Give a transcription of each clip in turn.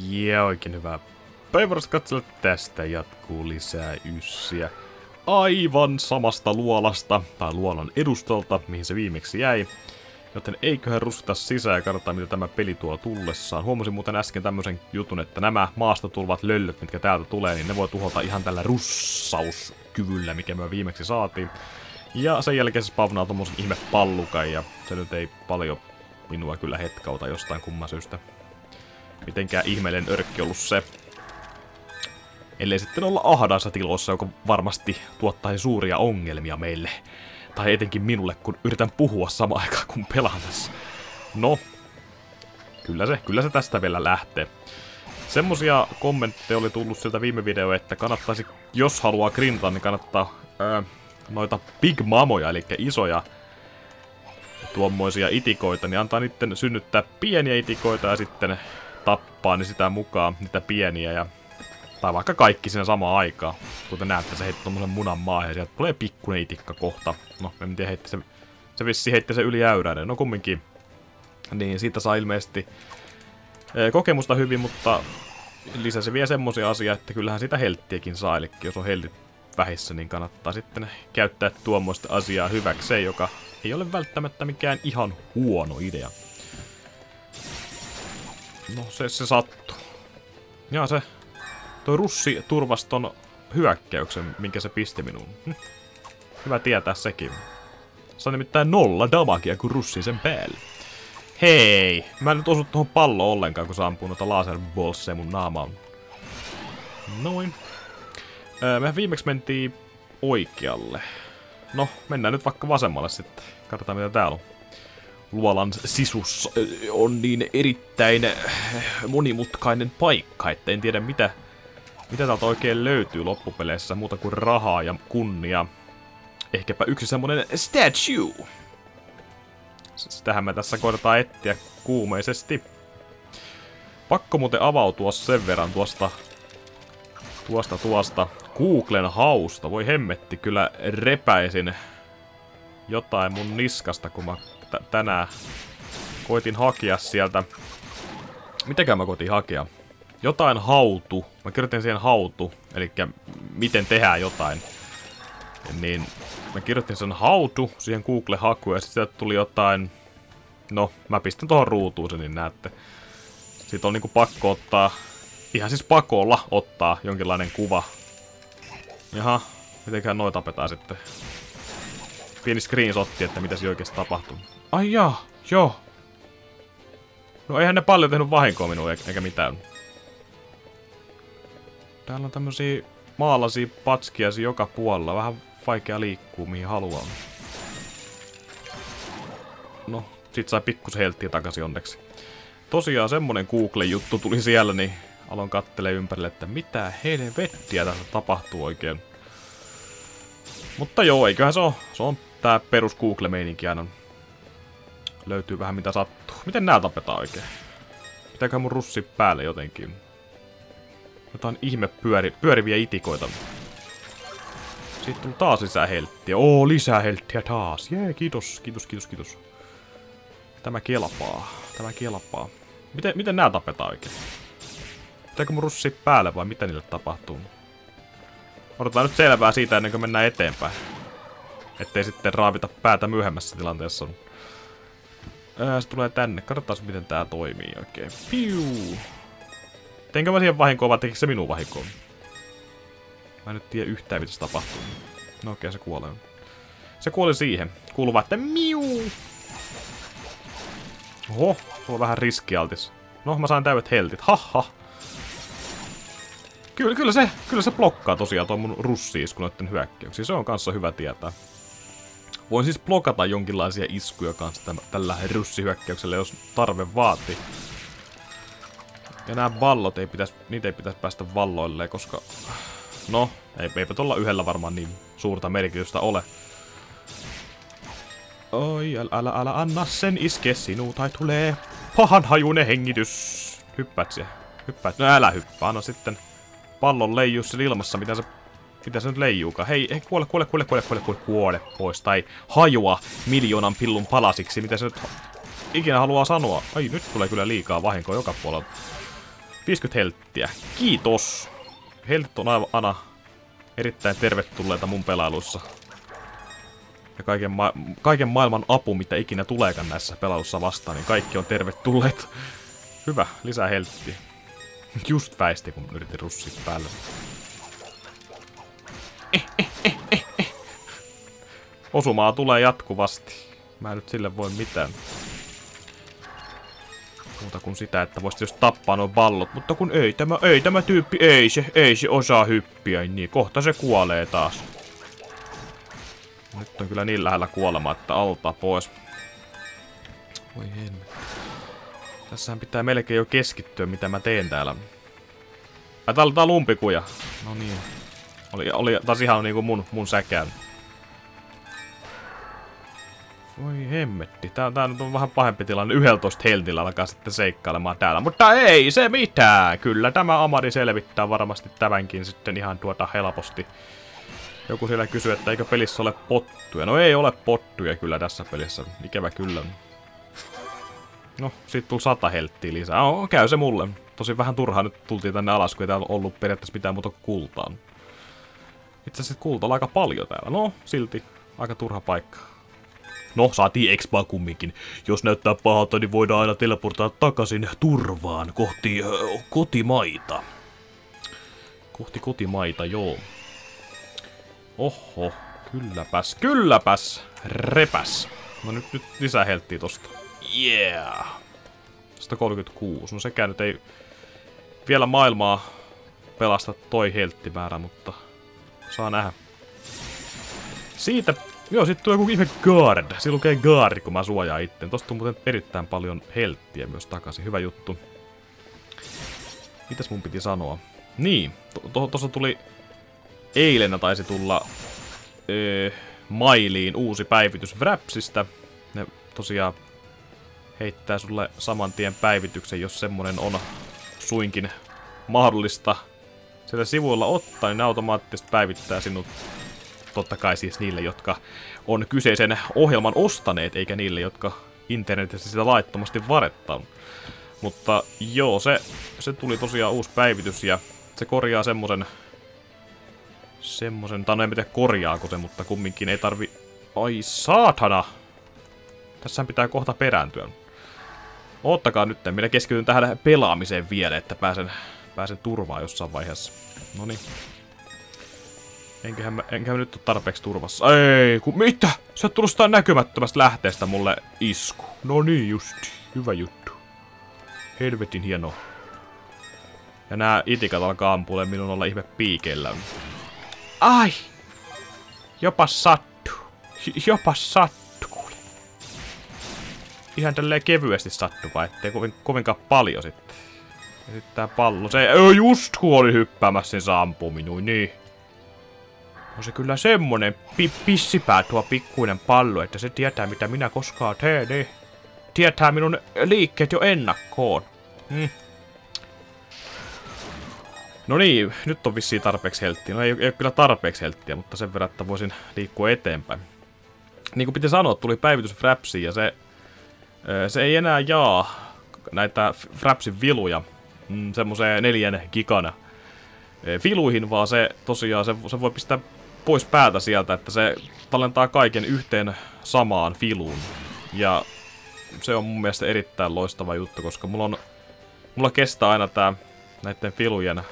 Ja oikein hyvää päivästä katsella, tästä jatkuu lisää yssiä. Aivan samasta luolasta, tai luolan edustolta, mihin se viimeksi jäi. Joten eiköhän ruskita sisään ja katsotaan, mitä tämä peli tuo tullessaan. Huomasin muuten äsken tämmöisen jutun, että nämä maasta tulevat löllöt, mitkä täältä tulee, niin ne voi tuhota ihan tällä russauskyvyllä, mikä me viimeksi saatiin. Ja sen jälkeen se spavnaa tommosen ihme pallukan, ja se nyt ei paljon minua kyllä hetkauta jostain kumman syystä. Mitenkään ihmeellinen örkki ollut se. Ellei sitten olla ahdaissa tiloissa, joka varmasti tuottaisi suuria ongelmia meille. Tai etenkin minulle, kun yritän puhua samaan aikaan, kun pelaan tässä. No, kyllä se tästä vielä lähtee. Semmosia kommentteja oli tullut sieltä viime video, että kannattaisi, jos haluaa grindata, niin kannattaa noita big mamoja, eli isoja tuommoisia itikoita, niin antaa niitten synnyttää pieniä itikoita ja sitten tappaa niin sitä mukaan niitä pieniä ja tai vaikka kaikki siinä samaan aikaan. Kuten näette, se heitti tommosen munan maahan ja sieltä tulee pikkuinen itikka kohta. No, en tiedä, se vissi heitti se yli äyräinen. No kumminkin. Niin, siitä saa ilmeisesti kokemusta hyvin, mutta lisäsi vielä semmosia asioita, että kyllähän sitä helttiäkin saa. Eli jos on heltit vähissä, niin kannattaa sitten käyttää tuommoista asiaa hyväkseen, joka ei ole välttämättä mikään ihan huono idea. No, se sattuu. Ja se toi russi turvaston hyökkäyksen, minkä se pisti minuun. Hyvä tietää sekin. Se on nimittäin 0 damagea, kun russin sen päälle. Hei! Mä en nyt osu tohon palloon ollenkaan, kun se ampuu noita laserbolsseja mun naamaan. Noin. Me viimeksi mentiin oikealle. No, mennään nyt vaikka vasemmalle sitten. Katsotaan mitä täällä on. Luolan sisussa on niin erittäin monimutkainen paikka, että en tiedä mitä täältä oikein löytyy loppupeleissä muuta kuin rahaa ja kunnia. Ehkäpä yksi semmonen statue. Sitähän me tässä koitetaan etsiä kuumeisesti. Pakko muuten avautua sen verran tuosta Googlen hausta. Voi hemmetti, kyllä repäisin jotain mun niskasta, kun mä tänään koitin hakea sieltä. Mitäkään mä koitin hakea? Jotain hautu. Mä kirjoitin siihen hautu, eli miten tehdään jotain. Niin mä kirjoitin sen hautu siihen Google-hakuun ja sitten tuli jotain. No, mä pistän tuohon ruutuun sen, niin näette. Siitä on niinku pakko ottaa, ihan siis pakolla ottaa jonkinlainen kuva. Jaha, mitenkään noi tapetaan sitten. Pieni screenshotti, että mitä siinä oikeesti tapahtuu. Ai jaa, joo. No eihän ne paljon tehnyt vahinkoa minuun eikä mitään. Täällä on tämmösiä maalaisia patskia joka puolella. Vähän vaikea liikkua mihin haluaa. No, sit sai pikkusen helttiä takaisin onneksi. Tosiaan semmonen Google-juttu tuli siellä, niin aloin kattelee ympärille, että mitä helvettiä tässä tapahtuu oikein. Mutta joo, eiköhän se on tää perus Google-meininki aina. Löytyy vähän mitä sattuu. Miten nää tapetaan oikein? Pitääkö mun russi päälle jotenkin? Jotain ihme pyöriviä itikoita. Siitä tuli taas lisää helttiä. Oo, lisää helttiä taas. Jee, kiitos. Tämä kelpaa. Miten nää tapetaan oikein? Pitääkö mun russi päälle vai mitä niille tapahtuu? Odotetaan nyt selvää siitä ennen kuin mennään eteenpäin. Ettei sitten raavita päätä myöhemmässä tilanteessa. Se tulee tänne. Katsotaan miten tää toimii oikein. Piu! Teinkö mä siihen vahinkoon vai tekikö se minun vahinkoon? Mä en nyt tiedä yhtään mitä se tapahtuu. No okei, se kuolee. Se kuoli siihen. Kuuluu vaan, että miu! Oho, tuo on vähän riskialtis. No, mä sain täydet heltit. Haha! Kyllä se blokkaa tosiaan tuon mun russi-isku noitten hyökkäyksiä. Se on kanssa hyvä tietää. Voin siis blokata jonkinlaisia iskuja kanssa tällä russihyökkäyksellä, jos tarve vaatii. Ja nämä vallot niitä ei pitäisi päästä valloilleen, koska no, eipä tuolla yhdellä varmaan niin suurta merkitystä ole. Oi, älä anna sen iske sinua, tai tulee pahanhajuinen hengitys. Hyppäät siellä. No älä hyppää, no sitten pallon leijuu siellä ilmassa, mitä se nyt leijuukaan. Hei, kuole pois, tai hajoa miljoonan pillun palasiksi, mitä se nyt ikinä haluaa sanoa. Ai, nyt tulee kyllä liikaa vahinkoa joka puolella. 50 helttiä. Kiitos. Heltit on aina erittäin tervetulleita mun pelailuissa. Ja kaiken maailman apu, mitä ikinä tuleekaan näissä pelailussa vastaan, niin kaikki on tervetulleet. Hyvä, lisää helttiä. Just väisti, kun yritin russia päälle. Osumaa tulee jatkuvasti. Mä en nyt sille voi mitään. Muuta kuin sitä, että voisi just tappaa nuo pallot. Mutta kun ei tämä tyyppi, ei se osaa hyppiä, niin kohta se kuolee taas. Nyt on kyllä niin lähellä kuolemaa, että alta pois. Voi hemmetti. Tässähän pitää melkein jo keskittyä, mitä mä teen täällä. Ai tää on lumpikuja. No niin. Oli taas ihan niinku mun säkään. Voi hemmetti. Tää nyt on vähän pahempi tilanne. 11 heltillä alkaa sitten seikkailemaan täällä. Mutta ei se mitään. Kyllä tämä Amari selvittää varmasti tämänkin sitten ihan helposti. Joku siellä kysyy, että eikö pelissä ole pottuja. No ei ole pottuja kyllä tässä pelissä. Ikävä kyllä. No, siitä tuli 100 helttiä lisää. Käy se mulle. Tosin vähän turhaa nyt tultiin tänne alas, kun ei täällä ollut periaatteessa mitään muuta kuin kultaa. Itse asiassa kultaa on aika paljon täällä. No, silti aika turha paikka. No, saatiin expaa kumminkin. Jos näyttää pahalta, niin voidaan aina teleportaa takaisin turvaan kohti kotimaita. Kohti kotimaita, joo. Oho, kylläpäs, repäs. No nyt lisää helttiä tosta. Yeah! 136. No sekään nyt ei vielä maailmaa pelasta toi helttimäärä, mutta saa nähdä. Siitä, joo, sit tulee joku ihme guard. Siinä lukee guard, kun mä suojaan itten. Tosta on muuten erittäin paljon helttiä myös takaisin. Hyvä juttu. Mitäs mun piti sanoa? Niin, tossa tuli... Eilen taisi tulla mailiin uusi päivitys Wrapsista. Ne tosiaan heittää sulle saman tien päivityksen, jos semmonen on suinkin mahdollista sieltä sivuilla ottaa, niin ne automaattisesti päivittää sinut. Totta kai siis niille, jotka on kyseisen ohjelman ostaneet, eikä niille, jotka internetissä sitä laittomasti varettaa. Mutta joo, se tuli tosiaan uusi päivitys ja se korjaa semmosen, tai no en tiedä korjaako se, mutta kumminkin ei tarvi... Ai saatana! Tässähän pitää kohta perääntyä. Oottakaa nyt, minä keskityn tähän pelaamiseen vielä, että pääsen turvaan jossain vaiheessa. Noniin. Enköhän mä nyt ole tarpeeksi turvassa. Ei, mitä? Sä oot tullut sitä näkymättömästä lähteestä mulle isku. No niin justi. Hyvä juttu. Helvetin hieno. Ja nää itikat alkaa ampulee minun olla ihme piikeillä. Ai! Jopas sattu. Jopas sattu, kuule. Ihan tälleen kevyesti sattu, vai ettei kovinkaan paljon sitten. Ja sitten tää pallo. Se just kun oli hyppäämässä, niin se ampuu minun, niin. On se kyllä semmonen pissipää tuo pikkuinen pallo, että se tietää mitä minä koskaan teen, niin. Tietää minun liikkeet jo ennakkoon. No niin, nyt on vissiin tarpeeksi helttiä. No ei ole kyllä tarpeeksi helttiä, mutta sen verran, että voisin liikkua eteenpäin. Niin kuin piti sanoa, tuli päivitys Frapsiin ja se ei enää jaa näitä Frapsin viluja semmoseen 4 gigan filuihin, vaan se tosiaan se voi pistää pois päältä sieltä, että se tallentaa kaiken yhteen samaan filuun. Ja se on mun mielestä erittäin loistava juttu, koska mulla kestää aina tää näiden filujen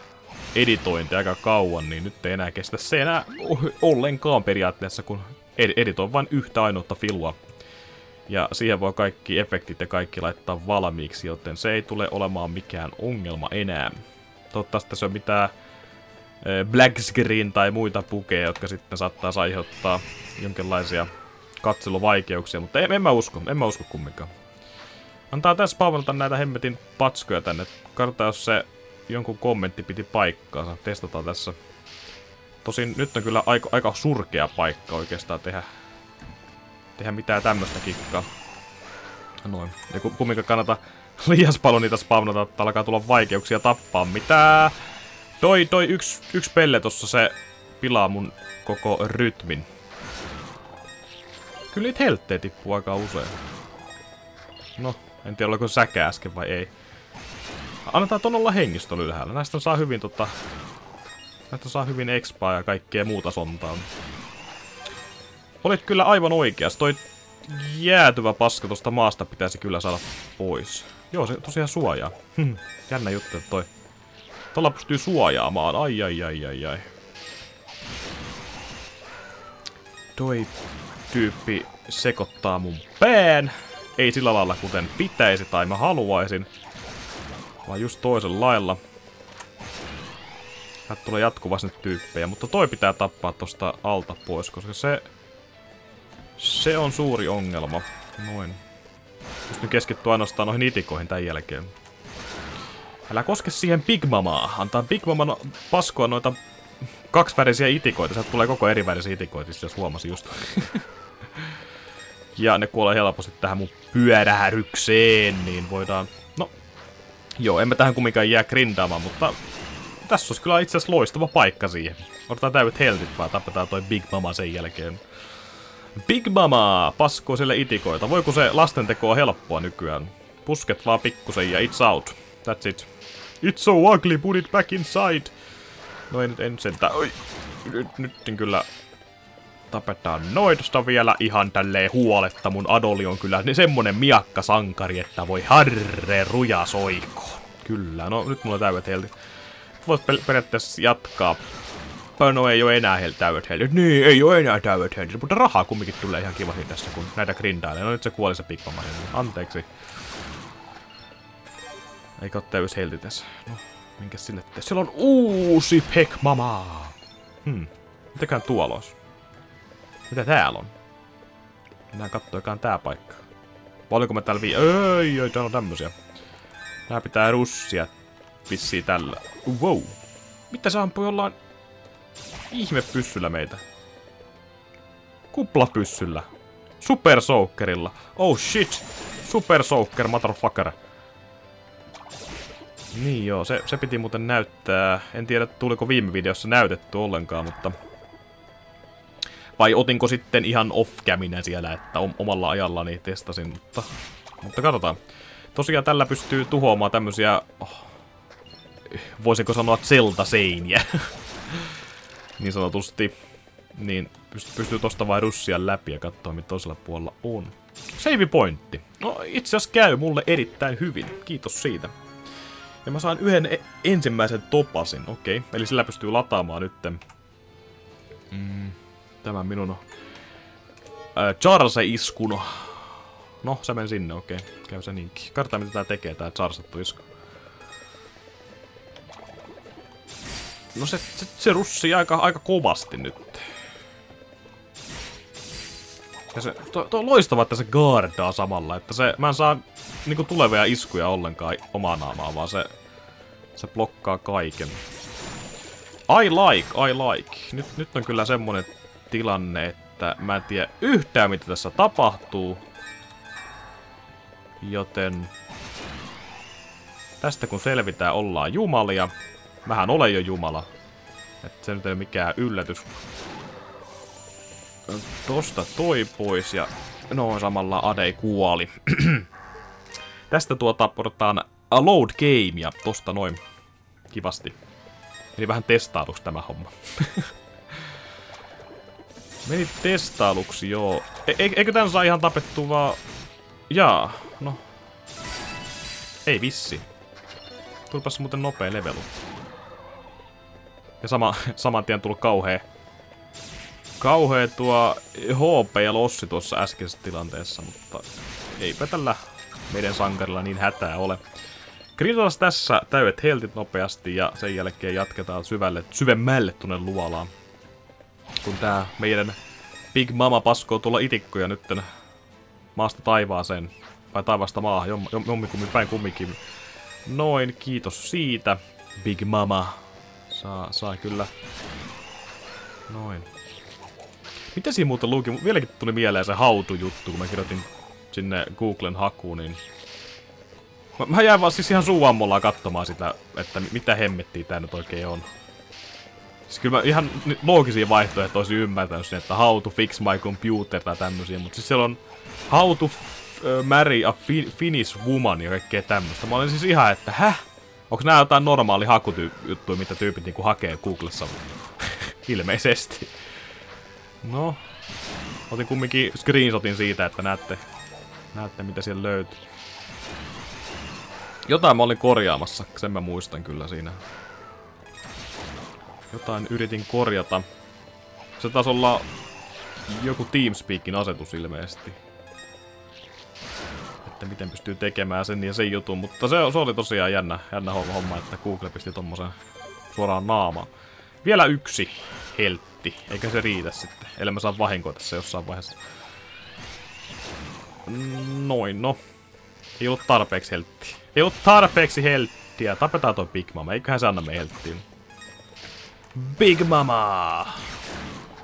editointi aika kauan, niin nyt ei enää kestä se enää ollenkaan periaatteessa, kun editoin vain yhtä ainoutta filua. Ja siihen voi kaikki efektit ja kaikki laittaa valmiiksi, joten se ei tule olemaan mikään ongelma enää. Toivottavasti se on mitään black screen tai muita bugeja, jotka sitten saattaa aiheuttaa jonkinlaisia katseluvaikeuksia, mutta en mä usko kumminkaan. Antaa tässä spawnata näitä hemmetin patskoja tänne. Katsotaan, jos se jonkun kommentti piti paikkaansa. Testataan tässä. Tosin nyt on kyllä aika surkea paikka oikeastaan tehdä mitään tämmöstä kikkaa. Noin. Ja kumminkaan kannata liian paljon niitä spawnata, että alkaa tulla vaikeuksia tappaa. Mitä? Toi yksi pelle tossa se pilaa mun koko rytmin. Kyllä niitä helttejä tippuu aika usein. No, en tiedä oliko säkä äsken vai ei. Annetaan ton olla hengistön ylhäällä. Näistä saa hyvin näistä saa hyvin expaa ja kaikkea muuta sontaa. Olit kyllä aivan oikeas. Toi jäätyvä paska tosta maasta pitäisi kyllä saada pois. Joo, se tosiaan suojaa. Jännä juttu, että tuolla pystyy suojaamaan. Ai. Toi tyyppi sekoittaa mun pään. Ei sillä lailla kuten pitäisi tai mä haluaisin. Vaan just toisen lailla. Täältä tulee jatkuvasti nyt tyyppejä, mutta toi pitää tappaa tosta alta pois, koska se on suuri ongelma. Noin. Pystyn keskittyä ainoastaan noihin itikoihin tän jälkeen. Älä koske siihen Big Mamaa. Antaa Big Maman paskoa noita kaksivärisiä itikoita. Sieltä tulee koko erivärisiä itikoita, jos huomasin just. Ja ne kuolee helposti tähän mun pyörähdykseen, niin voidaan... No, joo, emme tähän kumminkaan jää grindaamaan, mutta... Tässä olisi kyllä itse asiassa loistava paikka siihen. Otetaan täydet heltit vaan, tapetaan toi Big Mama sen jälkeen. Big Mama! Paskoo sille itikoita. Voiko se lastenteko on helppoa nykyään? Pusket vaan pikkusen ja it's out. That's it. It's so ugly, put it back inside. No ei nyt sentään. Oi. Nyt kyllä tapetaan noitosta vielä ihan tälleen huoletta. Mun Adoli on kyllä semmonen miakka sankari, että voi harre ruja soikoon. Kyllä, no nyt mulla on täydet heltit. Voit periaatteessa jatkaa. No ei oo enää täydet heltit. Niin, ei oo enää täydet heltit. Mutta rahaa kumminkin tulee ihan kivasti tässä, kun näitä grindailee. No nyt se kuoli se Big-Mama. Anteeksi. Eikä oo täys heltit tässä. No, minkäs sille tee? Siellä on uusi Big-Mama. Mitäkään tuolla ois? Mitä täällä on? Mennään kattoikaan tää paikka. Oliko mä täällä Ei, täällä on tämmösiä. Nää pitää russia vissiin tällä. Wow. Mitä se ampui jollain ihmepyssyllä meitä? Kuplapyssyllä. Super Soakerilla. Oh shit. Super Soaker, motherfucker. Niin joo, se piti muuten näyttää. En tiedä, tuliko viime videossa näytetty ollenkaan, mutta... Vai otinko sitten ihan off-caminä siellä, että omalla ajallani testasin, mutta katsotaan. Tosiaan tällä pystyy tuhoamaan tämmösiä... Voisinko sanoa Zelda-seiniä? Niin sanotusti. Niin pystyy tosta vain russia läpi ja katsoa, mitä toisella puolella on. Save pointti. No itse asiassa käy mulle erittäin hyvin. Kiitos siitä. Ja mä saan yhden ensimmäisen topasin. Okei. Eli sillä pystyy lataamaan nytten. Tämän minun Charse-iskun. No, se meni sinne, okei. Käy se niinkin. Katsotaan, mitä tää tekee, tää Charsattu isku. No se russii aika kovasti nyt. Ja se, on loistavaa, että se guardaa samalla, että mä en saa niinku tulevia iskuja ollenkaan omaa naamaa, vaan se blokkaa kaiken. I like. Nyt on kyllä semmonen tilanne, että mä en tiedä yhtään mitä tässä tapahtuu. Joten tästä kun selvitään, ollaan jumalia. Mähän olen jo jumala. Että se nyt ei ole mikään yllätys. Tosta toi pois ja... No samalla Adei kuoli. Tästä otetaan a load game ja tosta noin. Kivasti. Eli vähän testailuksi tämä homma. Meni testailuksi, joo. Eikö tän saa ihan tapettua vaan... Jaa, no. Ei vissi. Tulipas muuten nopea levelu. Ja saman tien tullut kauhea tuo HP ja lossi tuossa äskeisessä tilanteessa, mutta eipä tällä meidän sankarilla niin hätää ole. Grindataan tässä täydet heltit nopeasti ja sen jälkeen jatketaan syvemmälle tuonne luolaan. Kun tää meidän Big Mama paskoo tuolla itikkoja nytten maasta taivaaseen. Vai taivaasta maahan, jommikummin päin kumminkin. Noin, kiitos siitä. Big Mama. Saa kyllä. Noin. Mitä siinä muuten luki? Vieläkin tuli mieleen se hautu-juttu, kun mä kirjoitin sinne Googlen hakuun, niin... Mä jäin vaan siis ihan suuammolla katsomaan sitä, että mitä hemmettiä tää nyt oikein on. Siis kyllä mä ihan loogisia vaihtoehtoja olisin ymmärtänyt sen, että how to fix my computer tai tämmösiä, mutta siis siellä on how to marry a Finnish woman ja kaikkea tämmöstä. Mä olin siis ihan, että Onks nää jotain normaali hakujuttuja, mitä tyypit niinku hakee Googlessa? Ilmeisesti. No. Otin kumminkin screenshotin siitä, että näette mitä siellä löytyy. Jotain mä olin korjaamassa, sen mä muistan kyllä siinä. Jotain yritin korjata. Se taisi olla joku TeamSpeakin asetus ilmeisesti. Että miten pystyy tekemään sen ja sen jutun, mutta se oli tosiaan jännä homma, että Google pisti tommosen suoraan naamaan. Vielä yksi heltti, eikä se riitä sitten, ellei mä saa vahinkoa tässä jossain vaiheessa. Noin, no. Ei ollut tarpeeksi helttiä. Ei ollut tarpeeksi helttiä. Tapetaan toi Big Mama, eiköhän se anna me helttiä. Big Mama!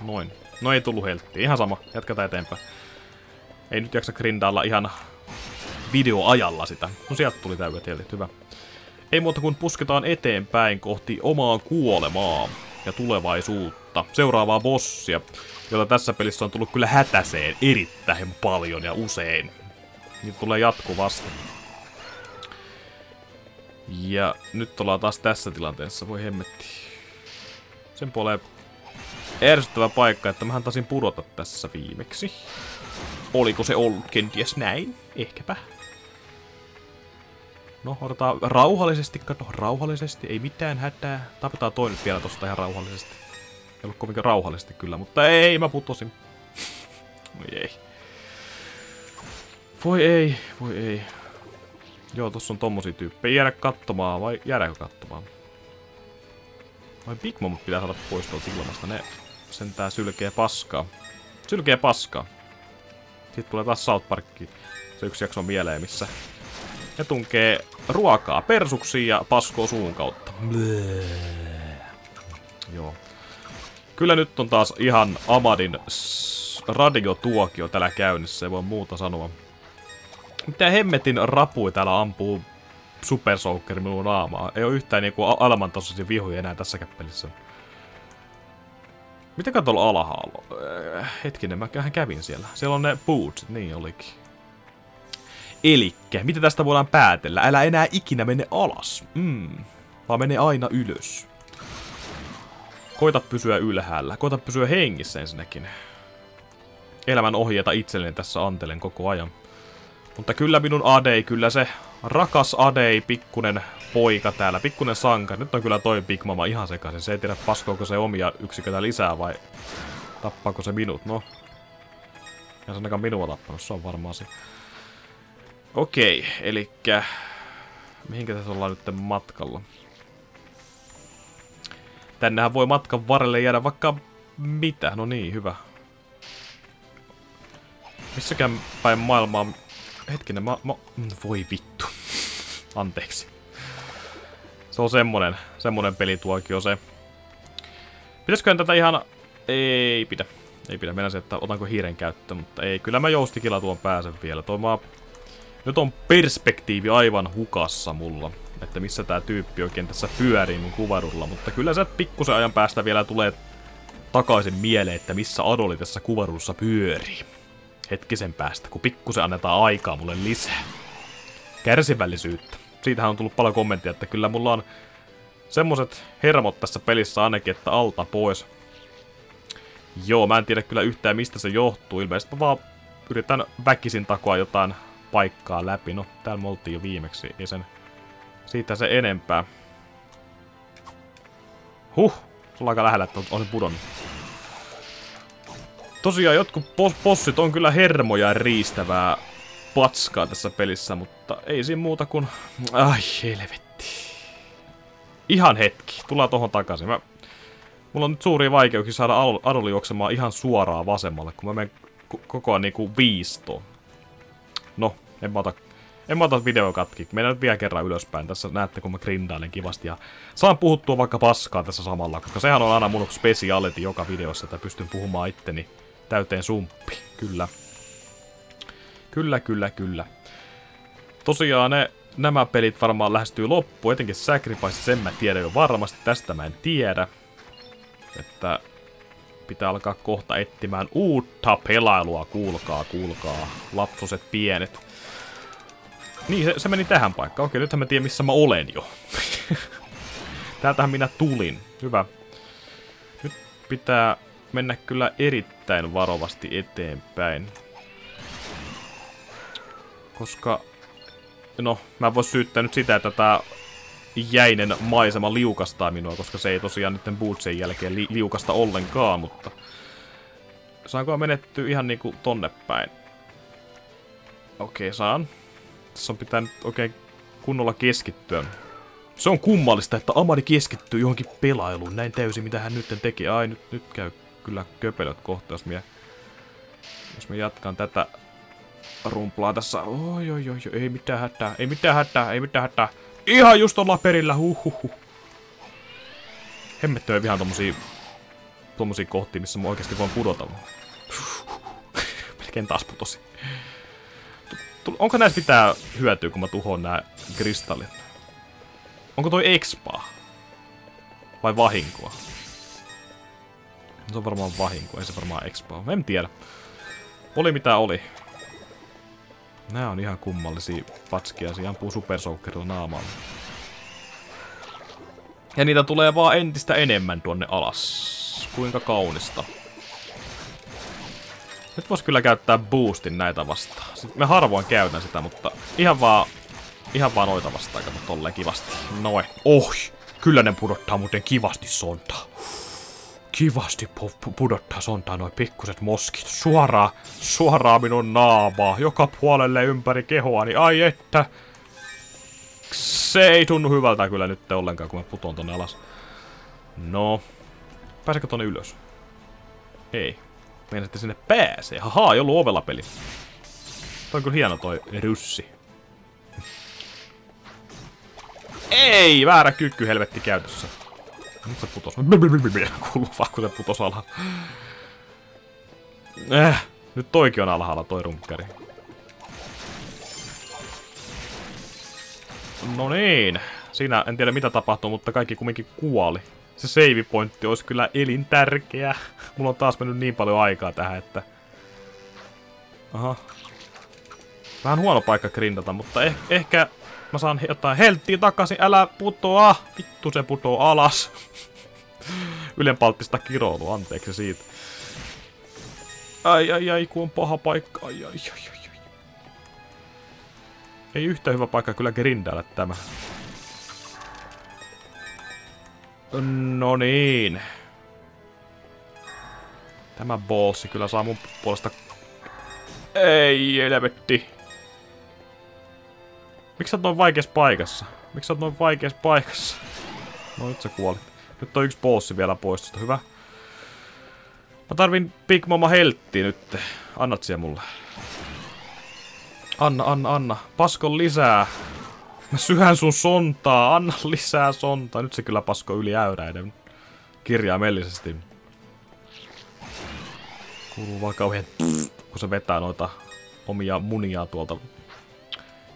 Noin. No ei tullut helttiä, ihan sama, jatketaan eteenpäin. Ei nyt jaksa grindailla ihan videoajalla sitä. No sieltä tuli täydet heltit, hyvä. Ei muuta kuin pusketaan eteenpäin kohti omaa kuolemaa ja tulevaisuutta. Seuraavaa bossia, jota tässä pelissä on tullut kyllä hätäseen erittäin paljon ja usein. Niitä tulee jatkuvasti. Ja nyt ollaan taas tässä tilanteessa, voi hemmetti. Sen puoleen ärsyttävä paikka, että mähän taisin pudota tässä viimeksi. Oliko se ollut kenties näin? Ehkäpä. No, odotetaan rauhallisesti, kato, rauhallisesti, ei mitään hätää. Tapetaan toi nyt vielä tosta ihan rauhallisesti. Ei ollut kovinkaan rauhallisesti kyllä, mutta ei, mä putosin. Voi ei. Voi ei, voi ei. Joo, tossa on tommosia tyyppejä. Jäädä katsomaan, vai jäädääkö katsomaan? Vai Big Momut pitää saada pois tuolta ilmasta, ne sentää sylkee paskaa. Sylkee paskaa. Sitten tulee taas South Parkki. Se yksi jakso mieleen, missä ne tunkee ruokaa persuksiin ja paskoo suun kautta. Joo. Kyllä nyt on taas ihan Amadin radiotuokio täällä käynnissä, ei voi muuta sanoa. Mitä hemmetin rapui täällä ampuu Super Soaker minun naamaa. Ei oo yhtään niinku almantasoisia vihoja enää tässä pelissä. Mitäkään tuolla alhaalla? Hetkinen, mähän kävin siellä. Siellä on ne boots, niin olikin. Elikkä, mitä tästä voidaan päätellä? Älä enää ikinä mene alas. Vaan mene aina ylös. Koita pysyä ylhäällä. Koita pysyä hengissä ensinnäkin. Elämän ohjeita itselleni tässä antelen koko ajan. Mutta kyllä minun Adei, kyllä se rakas Adei, pikkunen poika täällä, pikkunen sanka. Nyt on kyllä toi Big Mama ihan sekaisin. Se ei tiedä paskoako se omia yksiköitä lisää vai tappaako se minut. No. Ja se ainakaan minua tappanut, se on varmaan se. Okei, elikkä mihinkä tässä ollaan nyt matkalla? Tännehän voi matkan varrelle jäädä vaikka mitä. No niin, hyvä. Missäkään päin maailmaa... Hetkinen, voi vittu. Anteeksi. Se on semmonen pelituokio se. Pitäisiköhän tätä ihan... Ei pidä. Ei pidä. Mennä se, että otanko hiiren käyttöön, mutta ei. Kyllä mä joustikilla tuon pääsen vielä. Nyt on perspektiivi aivan hukassa mulla. Että missä tää tyyppi oikein tässä pyörii mun kuvarulla. Mutta kyllä se pikkusen ajan päästä vielä tulee takaisin mieleen, että missä Adoli tässä kuvarussa pyörii. Hetkisen päästä, kun pikkusen annetaan aikaa mulle lisää. Kärsivällisyyttä. Siitähän on tullut paljon kommenttia, että kyllä mulla on semmoset hermot tässä pelissä ainakin, että alta pois. Joo, mä en tiedä kyllä yhtään mistä se johtuu. Ilmeisesti mä vaan yritän väkisin takoa jotain paikkaa läpi. No, täällä me oltiin jo viimeksi. Ei siitä se enempää. Sulla on aika lähellä, että on se pudonnut. Tosiaan jotkut bossit on kyllä hermoja riistävää patskaa tässä pelissä, mutta ei siinä muuta kuin... Ai helvetti. Ihan hetki, tullaan tohon takaisin. Mulla on nyt suuria vaikeuksia saada Adoli juoksemaan ihan suoraan vasemmalle, kun mä menen koko ajan niinku viistoon. No, en mä ota videoa katki. Mennään nyt vielä kerran ylöspäin. Tässä näette, kun mä grindailen kivasti ja saan puhuttua vaikka paskaa tässä samalla, koska sehän on aina mun speciality joka videossa, että pystyn puhumaan itteni täyteen sumppi. Kyllä. Kyllä. Tosiaan nämä pelit varmaan lähestyy loppuun, etenkin Sacrifice, sen mä tiedän jo varmasti, tästä mä en tiedä. Että pitää alkaa kohta etsimään uutta pelailua, kuulkaa, lapsoset pienet. Niin, se meni tähän paikkaan. Okei, nythän mä tiedän, missä mä olen jo. Täältähän minä tulin. Hyvä. Nyt pitää mennä kyllä erittäin varovasti eteenpäin. Koska... No, mä voin syyttää nyt sitä, että tää jäinen maisema liukastaa minua, koska se ei tosiaan niiden bootsen jälkeen liukasta ollenkaan, mutta... Saanko menettyä ihan niinku tonne päin? Okei, saan. Tässä on pitää nyt oikein kunnolla keskittyä. Se on kummallista, että Amadi keskittyy johonkin pelailuun näin täysin, mitä hän nyt tekee. Ai, nyt käy kyllä köpelöt kohta, jos mä jatkan tätä rumplaa tässä. Oi, ei mitään hätää, ei mitään hätää, ei mitään hätää. Ihan just ollaan perillä, huhuhu. Hemmettöä vihaan tommosia kohtia, missä mä oikeesti voin pudota. Melkein taas putosi. Onko näistä pitää hyötyä, kun mä tuhoon nää kristallit? Onko toi expaa? Vai vahinkoa? Se on varmaan vahinkoa, ei se varmaan expaa. En tiedä. Oli mitä oli. Nää on ihan kummallisia patskia. Se ampuu supersoukkerilla naamalla. Ja niitä tulee vaan entistä enemmän tuonne alas. Kuinka kaunista. Nyt vois kyllä käyttää boostin näitä vastaan. Sitten mä harvoin käytän sitä, mutta ihan vaan noita vastaan. Kato tolleen kivasti. Noin. Ohi! Kyllä ne pudottaa muuten kivasti sontaa. Kivasti pudottaa sontaa noin pikkuset moskit. Suoraan minun naamaa. Joka puolelle ympäri kehoani. Ai että. Se ei tunnu hyvältä kyllä nyt ollenkaan, kun mä putoon tonne alas. No. Pääsekö tonne ylös? Ei. Meidän sitten sinne pääsee. Haha, ei ollut ovella peli. Toi on kyllä hieno toi ryssi. Ei! Väärä kyykky helvetti käytössä. Nyt se putos. Kuuluu vaan, kun se putos alhaalla. Nyt toikin on alhaalla, toi runkkari. No niin. Siinä en tiedä mitä tapahtuu, mutta kaikki kumminkin kuoli. Se save pointti olisi kyllä elintärkeä. Mulla on taas mennyt niin paljon aikaa tähän, että... Aha. Vähän huono paikka grindata, mutta ehkä mä saan jotain helttiä takaisin. Älä putoa! Vittu se putoo alas. Ylenpalttista kiroilua, anteeksi siitä. Ai, kun on paha paikka. Ai. Ei yhtä hyvä paikka kyllä grindailla tämä. No niin. Tämä bossi kyllä saa mun puolesta... Ei, helvetti. Miksi sä oot noin vaikeassa paikassa? No nyt sä kuolit. Nyt on yksi bossi vielä poistosta, hyvä. Mä tarvin Big Mama helttiä nyt. Annat siellä mulle. Anna. Paskon lisää. Mä syhän sun sontaa. Anna lisää sontaa. Nyt se kyllä pasko yli äyräiden. Kirjaimellisesti. Kuuluu vaan kauhean kun se vetää noita omia munia tuolta.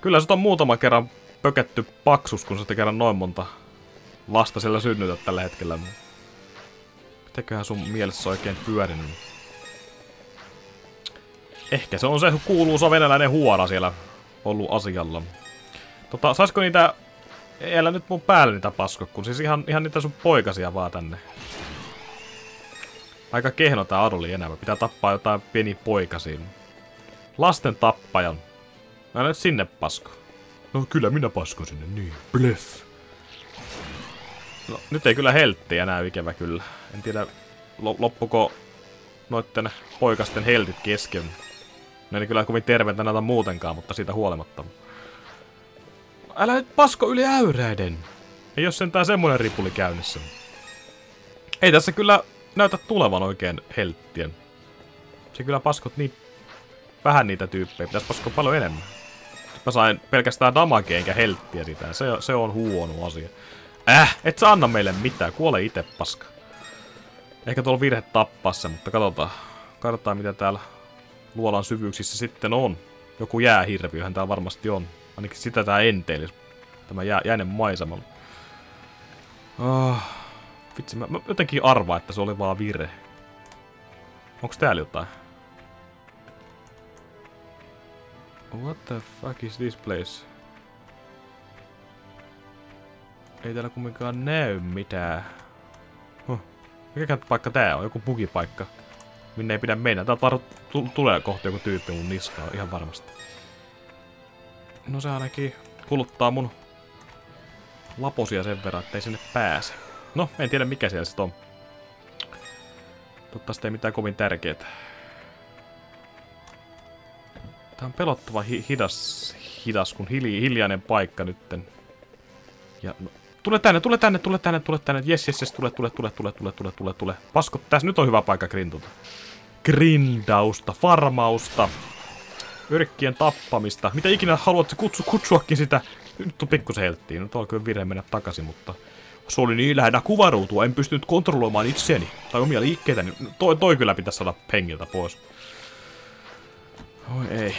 Kyllä se on muutaman kerran pöketty paksus, kun se kerran noin monta lasta siellä synnytät tällä hetkellä. Mitäköhän sun mielessä oikein pyörinyt? Ehkä se on se kuuluisa venäläinen huora siellä ollut asialla. Saisko niitä... Älä nyt mun päälle niitä pasko, kun siis ihan niitä sun poikasia vaan tänne. Aika kehno tää Adoli enää. Pitää tappaa jotain pieni poikasia. Lasten tappajan. Mä nyt sinne pasko. No kyllä minä paskon sinne, niin. Bluff. No nyt ei kyllä helttiä enää ikävä kyllä. En tiedä loppuko noitten poikasten heltit kesken. Ne ei kyllä kovin terveitä näitä muutenkaan, mutta siitä huolimatta. Älä nyt pasko yli äyräiden. Ei oo sentään semmonen ripuli käynnissä. Ei tässä kyllä näytä tulevan oikein helttien. Se kyllä paskot niin vähän niitä tyyppejä. Pitäis paskoa paljon enemmän. Mä sain pelkästään damagea enkä helttiä sitä. Se on huono asia. Et sä anna meille mitään. Kuole ite, paska. Ehkä tuolla virhe tappaa se, mutta katsotaan. Katsotaan mitä täällä luolan syvyyksissä sitten on. Joku jäähirviöhän täällä varmasti on. Ainakin sitä tää enteilis. Tämä jäinen maisema. Vitsi, mä jotenkin arvaan, että se oli vaan virhe. Onks täällä jotain? What the fuck is this place? Ei täällä kumminkaan näy mitään. Mikä paikka tää on? Joku bugipaikka. Minne ei pidä mennä. Täältä tulee kohta joku tyyppi mun niskaan, ihan varmasti. No se ainakin kuluttaa mun laposia sen verran, ettei sinne pääse. No, en tiedä mikä siellä sit on. Toivottavasti ei mitään kovin tärkeetä. Tää on pelottava hidas kun hiljainen paikka nytten. Ja no, tule tänne. Jes, tule. Pasko, tässä nyt on hyvä paikka grinduta. Grindausta, farmausta, yrkkien tappamista. Mitä ikinä haluat kutsuakin sitä. Nyt on pikkusen helttiin. Nyt on kyllä virhe mennä takaisin, mutta se oli niin lähellä kuvaruutua. En pystynyt kontrolloimaan itseäni. Tai omia liikkeitäni. Toi kyllä pitäisi saada hengiltä pois. Oi ei.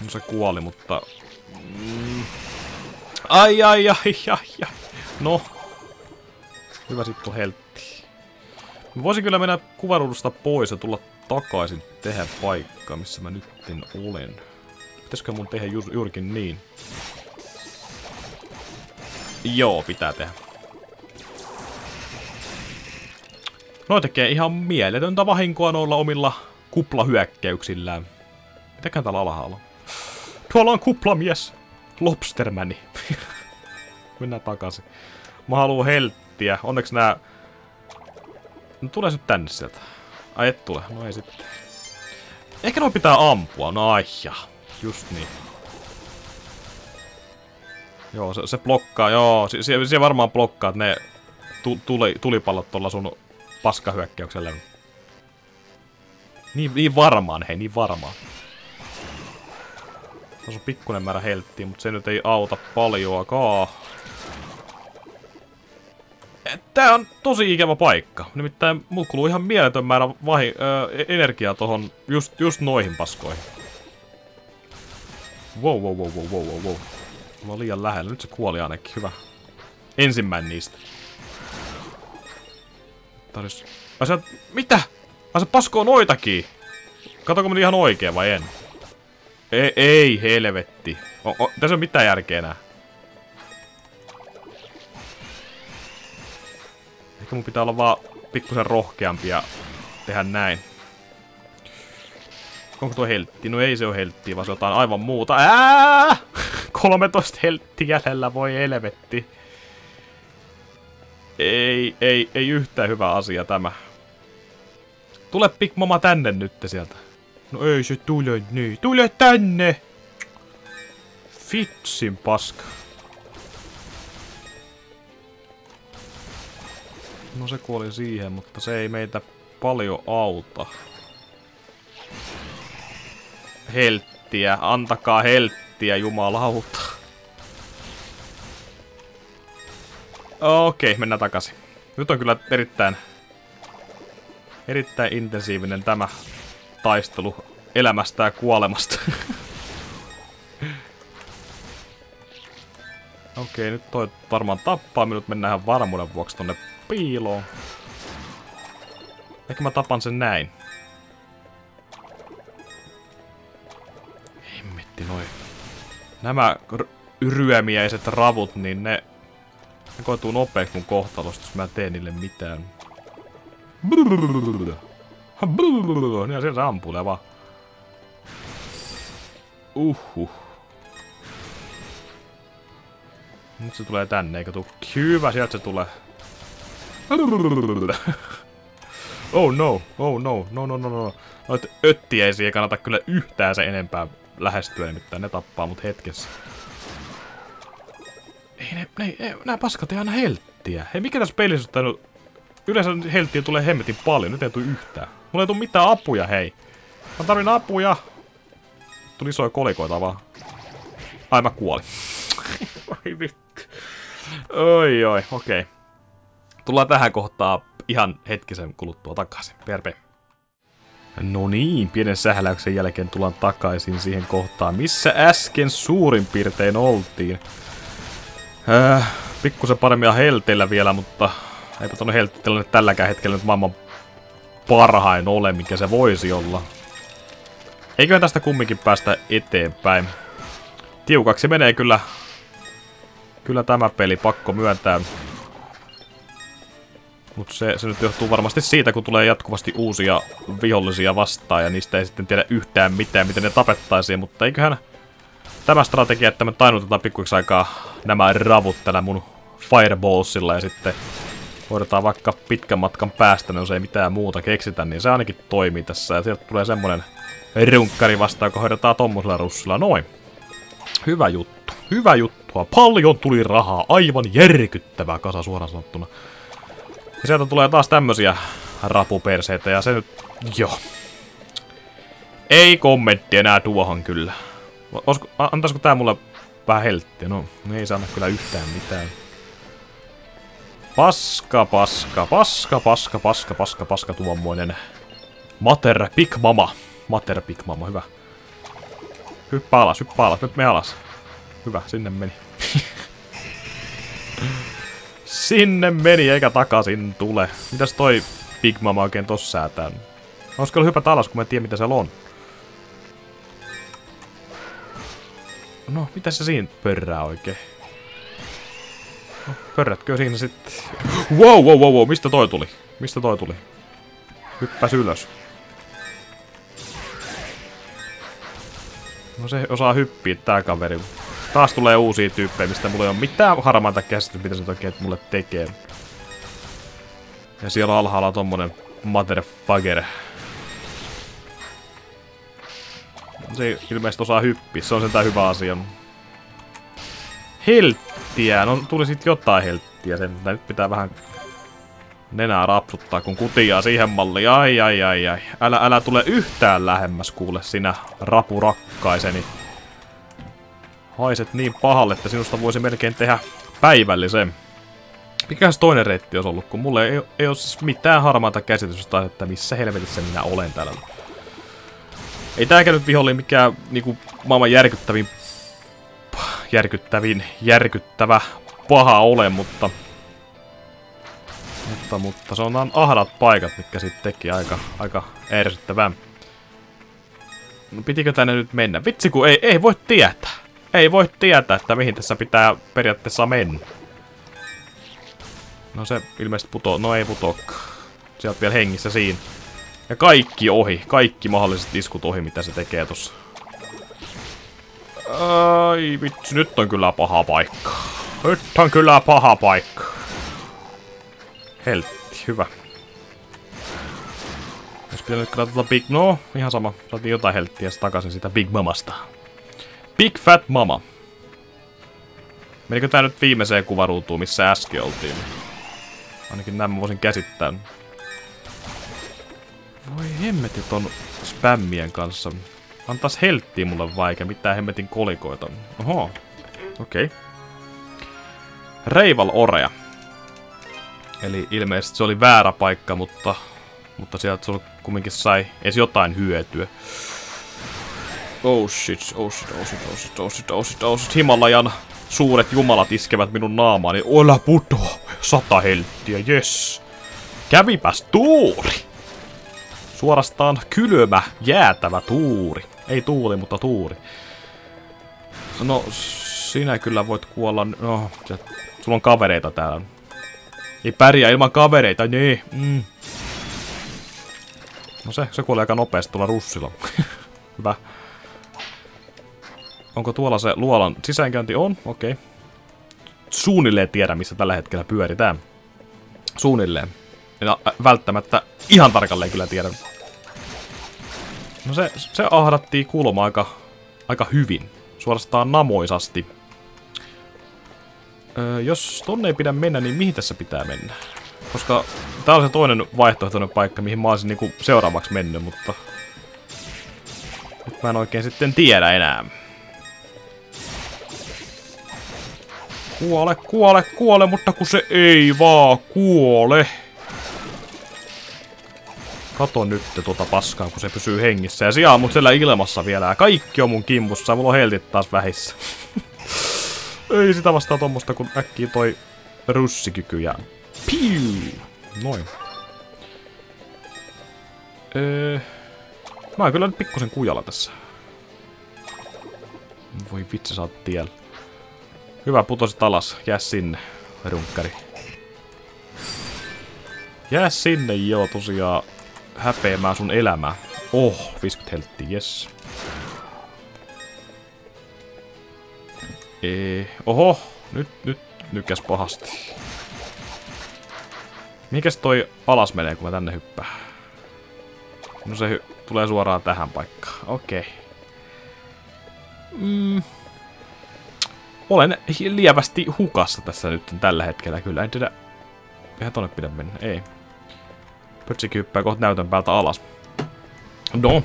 No se kuoli, mutta... Ai. No. Hyvä sitten heltti. Mä voisin kyllä mennä kuvaruudusta pois ja tulla takaisin tehdä paikkaa, missä mä nytten olen. Pitäisikö mun tehdä juurikin niin? Joo, pitää tehdä. Noi tekee ihan mieletöntä vahinkoa noilla omilla kuplahyökkäyksillään. Mitäkään täällä alhaalla? Tuolla on kuplamies! Lobstermani. Mennään takaisin. Mä haluun helttiä. Onneksi nää... No tulee nyt tänne sieltä. Ai et tule. No ei sitten. Ehkä noi pitää ampua. No aijaa. Just niin. Joo, se blokkaa. Joo, se varmaan blokkaa, että ne tulipallot tuolla sun paskahyökkäyksellä. Niin varmaan, hei, niin varmaan. Tässä on pikkuinen määrä helttiä, mutta se nyt ei auta paljoakaan. Tää on tosi ikävä paikka. Nimittäin mulla kuluu ihan mieletön määrä energiaa tohon just noihin paskoihin. Wow. Mä oon liian lähellä. Nyt se kuoli ainakin. Hyvä. Ensimmäinen niistä. Mitä? Ai se paskoo noitakin. Katsoinko mä ihan oikein vai en? Ei helvetti. Tässä on mitään järkeä enää. Ehkä mun pitää olla vaan pikkusen rohkeampi ja tehdä näin. Onko tuo heltti? No ei se ole helttiä, vaan se on jotain aivan muuta. 13 heltti jäljellä, voi helvetti. Ei yhtään hyvä asia tämä. Tule Big Mama tänne nyt sieltä. No ei se tule niin. Tule tänne! Fitsin paska. No se kuoli siihen, mutta se ei meitä paljon auta. Helttiä, antakaa helttiä, jumalauta. Okei, mennään takaisin. Nyt on kyllä erittäin intensiivinen tämä taistelu elämästä ja kuolemasta. Okei, nyt toi varmaan tappaa minut. Mennään ihan varmuuden vuoksi tonne piiloon. Ehkä mä tapan sen näin. Hemmetti noin. Nämä ryömiäiset ravut, niin ne koituu nopeaksi mun kohtalosta, jos mä teen niille mitään. Ja siellä se ampuilee vaan. Nyt se tulee tänne, eikö tuu? Hyvä, sieltä se tulee. Oh no. Noita öttiäisiä ei kannata kyllä yhtään se enempää lähestyä, nimittäin ne tappaa mut hetkessä. Nää paskat ei aina helttiä. Hei, mikä tässä pelissä on tainnut... Yleensä helttiä tulee hemmetin paljon, nyt ei tule yhtään. Mulla ei tule mitään apuja, hei. Mä tarvin apuja. Tuli isoja kolikoita vaan. Ai mä kuolin. Oi vittu. Oi, okei. Tullaan tähän kohtaan ihan hetkisen kuluttua takaisin. PRP. No niin, pienen sähläyksen jälkeen tullaan takaisin siihen kohtaan, missä äsken suurin piirtein oltiin. Pikkusen paremmia helteillä vielä, mutta eipä tuonne helttilanne tälläkään hetkellä nyt maailman parhain ole, mikä se voisi olla. Eiköhän tästä kumminkin päästä eteenpäin. Tiukaksi menee kyllä Kyllä tämä peli, pakko myöntää. Mutta se nyt johtuu varmasti siitä, kun tulee jatkuvasti uusia vihollisia vastaan ja niistä ei sitten tiedä yhtään mitään, miten ne tapettaisiin. Mutta eiköhän tämä strategia, että me tainutetaan pikkuiksi aikaa nämä ravut tällä mun fireballsilla ja sitten hoidetaan vaikka pitkän matkan päästä, jos ei mitään muuta keksitä, niin se ainakin toimii tässä. Ja sieltä tulee semmonen runkkari vastaan, joka hoidetaan tommosella russilla. Noin. Hyvä juttu. Hyvä juttua. Paljon tuli rahaa. Aivan järkyttävää kasa suoraan sanottuna. Ja sieltä tulee taas tämmösiä rapuperseitä ja se nyt... Joo. Ei kommentti enää tuohon kyllä. Antaisiko tää mulle vähän helttiä? No, ei saa kyllä yhtään mitään. Paska, paska, paska, paska, paska, paska, paska tuommoinen. Mater Big Mama. Mater Big Mama, hyvä. Hyppää alas, nyt me alas. Hyvä, sinne meni. Sinne meni, eikä takaisin tule. Mitäs toi Big Mama oikein tossa säätää? Olisiko ollut hypätä alas, kun mä en tiedä mitä siellä on? No, mitä se siinä pörrää oikein? No, pörrätkö siinä sitten? Wow, wow, wow, wow, mistä toi tuli? Mistä toi tuli? Hyppäs ylös. No se osaa hyppiä tää kaveri. Taas tulee uusia tyyppejä, mistä mulla ei ole mitään harmaita käsitystä, mitä se oikein mulle tekee. Ja siellä alhaalla on tommonen motherfucker. Se ilmeisesti osaa hyppiä, se on sentään hyvä asia. Helttiä, no tuli sit jotain helttiä sen. Nyt pitää vähän nenää rapsuttaa, kun kutiaa siihen malliin. Ai. Älä tule yhtään lähemmäs, kuule, sinä rapurakkaiseni. Haiset niin pahalle, että sinusta voisi melkein tehdä päivällisen. Mikäs toinen reitti olisi ollut, kun mulle ei ole siis mitään harmaata käsitystä, että missä helvetissä minä olen täällä. Ei tääkään nyt vihollinen mikään niinku maailman järkyttävä paha ole, mutta se on ahdat paikat, mitkä siitä teki aika ärsyttävää. No pitikö tänne nyt mennä? Vitsi kun ei voi tietää. Ei voi tietää, että mihin tässä pitää periaatteessa mennä. No se ilmeisesti putoo. No ei putoakaan. Sieltä vielä hengissä siinä. Ja kaikki ohi. Kaikki mahdolliset iskut ohi, mitä se tekee tossa. Ai vitsi, nyt on kyllä paha paikka. Nyt on kyllä paha paikka. Heltti, hyvä. Jos pitää nyt katsoa Big... No, ihan sama. Saatiin jotain helttiä takaisin siitä Big Mamasta. Big Fat Mama. Menikö tää nyt viimeiseen kuvaruutuun, missä äsken oltiin? Ainakin näin mä voisin käsittää. Voi hemmetin ton spämmien kanssa. Antais helttiä mulle vai eikä mitään hemmetin kolikoita. Oho. Okei. Reival Orea. Eli ilmeisesti se oli väärä paikka, mutta sieltä se kumminkin sai edes jotain hyötyä. Oh shit. Himalajan suuret jumalat iskevät minun naamaani. Älä putoa. 100 helttiä, yes. Kävipäs tuuri. Suorastaan kylmä, jäätävä tuuri. Ei tuuli, mutta tuuri. No, sinä kyllä voit kuolla. No, sulla on kavereita täällä. Ei pärjää ilman kavereita, nee. No se kuolee aika nopeasti tuolla russilla. Hyvä. Onko tuolla se luolan sisäänkäynti? On, okei. Suunnilleen tiedä, missä tällä hetkellä pyöritään. Suunnilleen. En välttämättä ihan tarkalleen kyllä tiedä. No se ahdattiin kuulemma aika hyvin. Suorastaan namoisasti. Jos tonne ei pidä mennä, niin mihin tässä pitää mennä? Koska tää on se toinen vaihtoehtoinen paikka, mihin mä olisin niinku seuraavaksi mennyt, mutta... Nyt mä en oikein sitten tiedä enää. Kuole, mutta kun se ei vaan kuole. Kato nyt tuota paskaa, kun se pysyy hengissä. Ja siellä on mut siellä ilmassa vielä. Ja kaikki on mun kimpussa. Mulla on heltit taas vähissä. Ei sitä vastaa tommosta, kun äkkiä toi russikyky ja... Piu! Noin. Mä oon kyllä nyt pikkusen kujalla tässä. Voi vitsi, sä oot tiellä. Hyvä, putosit alas. Jää sinne, runkkari. Jää sinne, joo, tosiaan häpeämään sun elämää. 50 helttiä, jes. Oho, nyt nykäs pahasti. Mikäs toi alas menee, kun mä tänne hyppään? No se tulee suoraan tähän paikkaan. Okei. Olen lievästi hukassa tässä nyt tällä hetkellä. Kyllä en tiedä. Eihän tonne pidä mennä. Ei. Pötsikin hyppää kohta näytön päältä alas. No.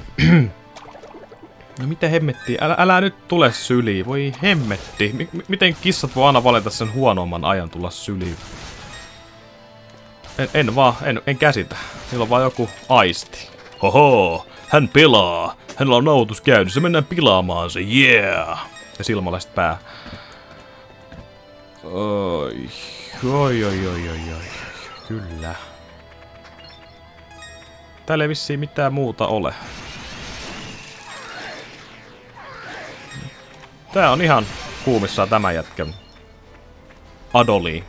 No miten hemmetti? Älä nyt tule syliin. Voi hemmetti. Miten kissat voi aina valita sen huonomman ajan tulla syliin? En käsitä. Niillä on vaan joku aisti. Hoho, hän pelaa. Hänellä on nauhoitus käynnissä. Mennään pilaamaan se. Yeah! Ja silmalaiset pää. Oi. Kyllä. Täällä ei vissiin mitään muuta ole. Tää on ihan kuumissaan tämä jätkä. Adoli.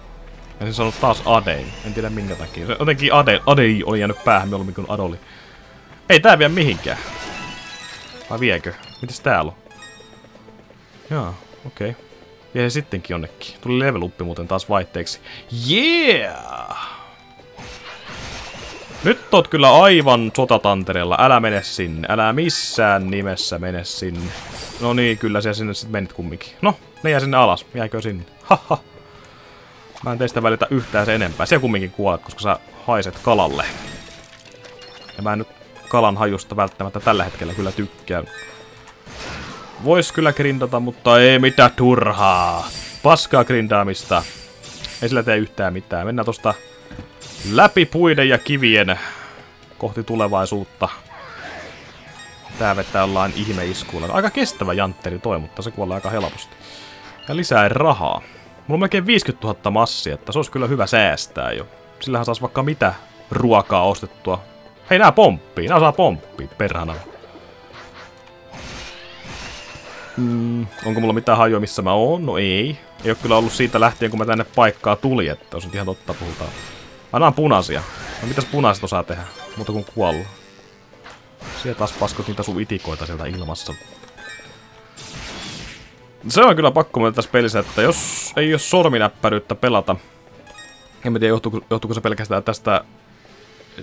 Ja se sanoo taas Adei. En tiedä minkä takia. Jotenkin Adei oli jäänyt päähän mieluummin kuin Adoli. Ei tää vie mihinkään. Vai viekö? Mitäs täällä on? Jaa, okei. Vie se sittenkin jonnekin. Tuli level uppi muuten taas vaihteeksi. Yeah! Nyt oot kyllä aivan sotatantereella. Älä mene sinne. Älä missään nimessä mene sinne. No niin, kyllä sä sinne sit menit kumminkin. No, ne jää sinne alas. Jääkö sinne? Haha. Mä en teistä välitä yhtään se enempää. Se kumminkin kuolet, koska sä haiset kalalle. Ja mä en nyt kalan hajusta välttämättä tällä hetkellä kyllä tykkään. Vois kyllä grindata, mutta ei mitään turhaa. Paskaa grindaamista. Ei sillä tee yhtään mitään. Mennään tosta läpi puiden ja kivien kohti tulevaisuutta. Tää vetää jollain ihmeiskuilla. Aika kestävä jantteri toi, mutta se kuolee aika helposti. Ja lisää rahaa. Mulla on melkein 50 000 massia, että se olisi kyllä hyvä säästää jo. Sillähän saisi vaikka mitä ruokaa ostettua. Hei, nää pomppii. Nää saa pomppia, perhana. Onko mulla mitään hajua, missä mä oon? No ei. Ei oo kyllä ollut siitä lähtien, kun mä tänne paikkaa tuli, että jos nyt ihan totta puhutaan. Annan punaisia. No mitäs punaiset osaa tehdä? Muuta kuin kuolla. Sieltä taas paskot niitä sun itikoita sieltä ilmassa. Se on kyllä pakko myöntää tässä pelissä, että jos ei ole sorminäppäryyttä pelata. En tiedä, johtuuko se pelkästään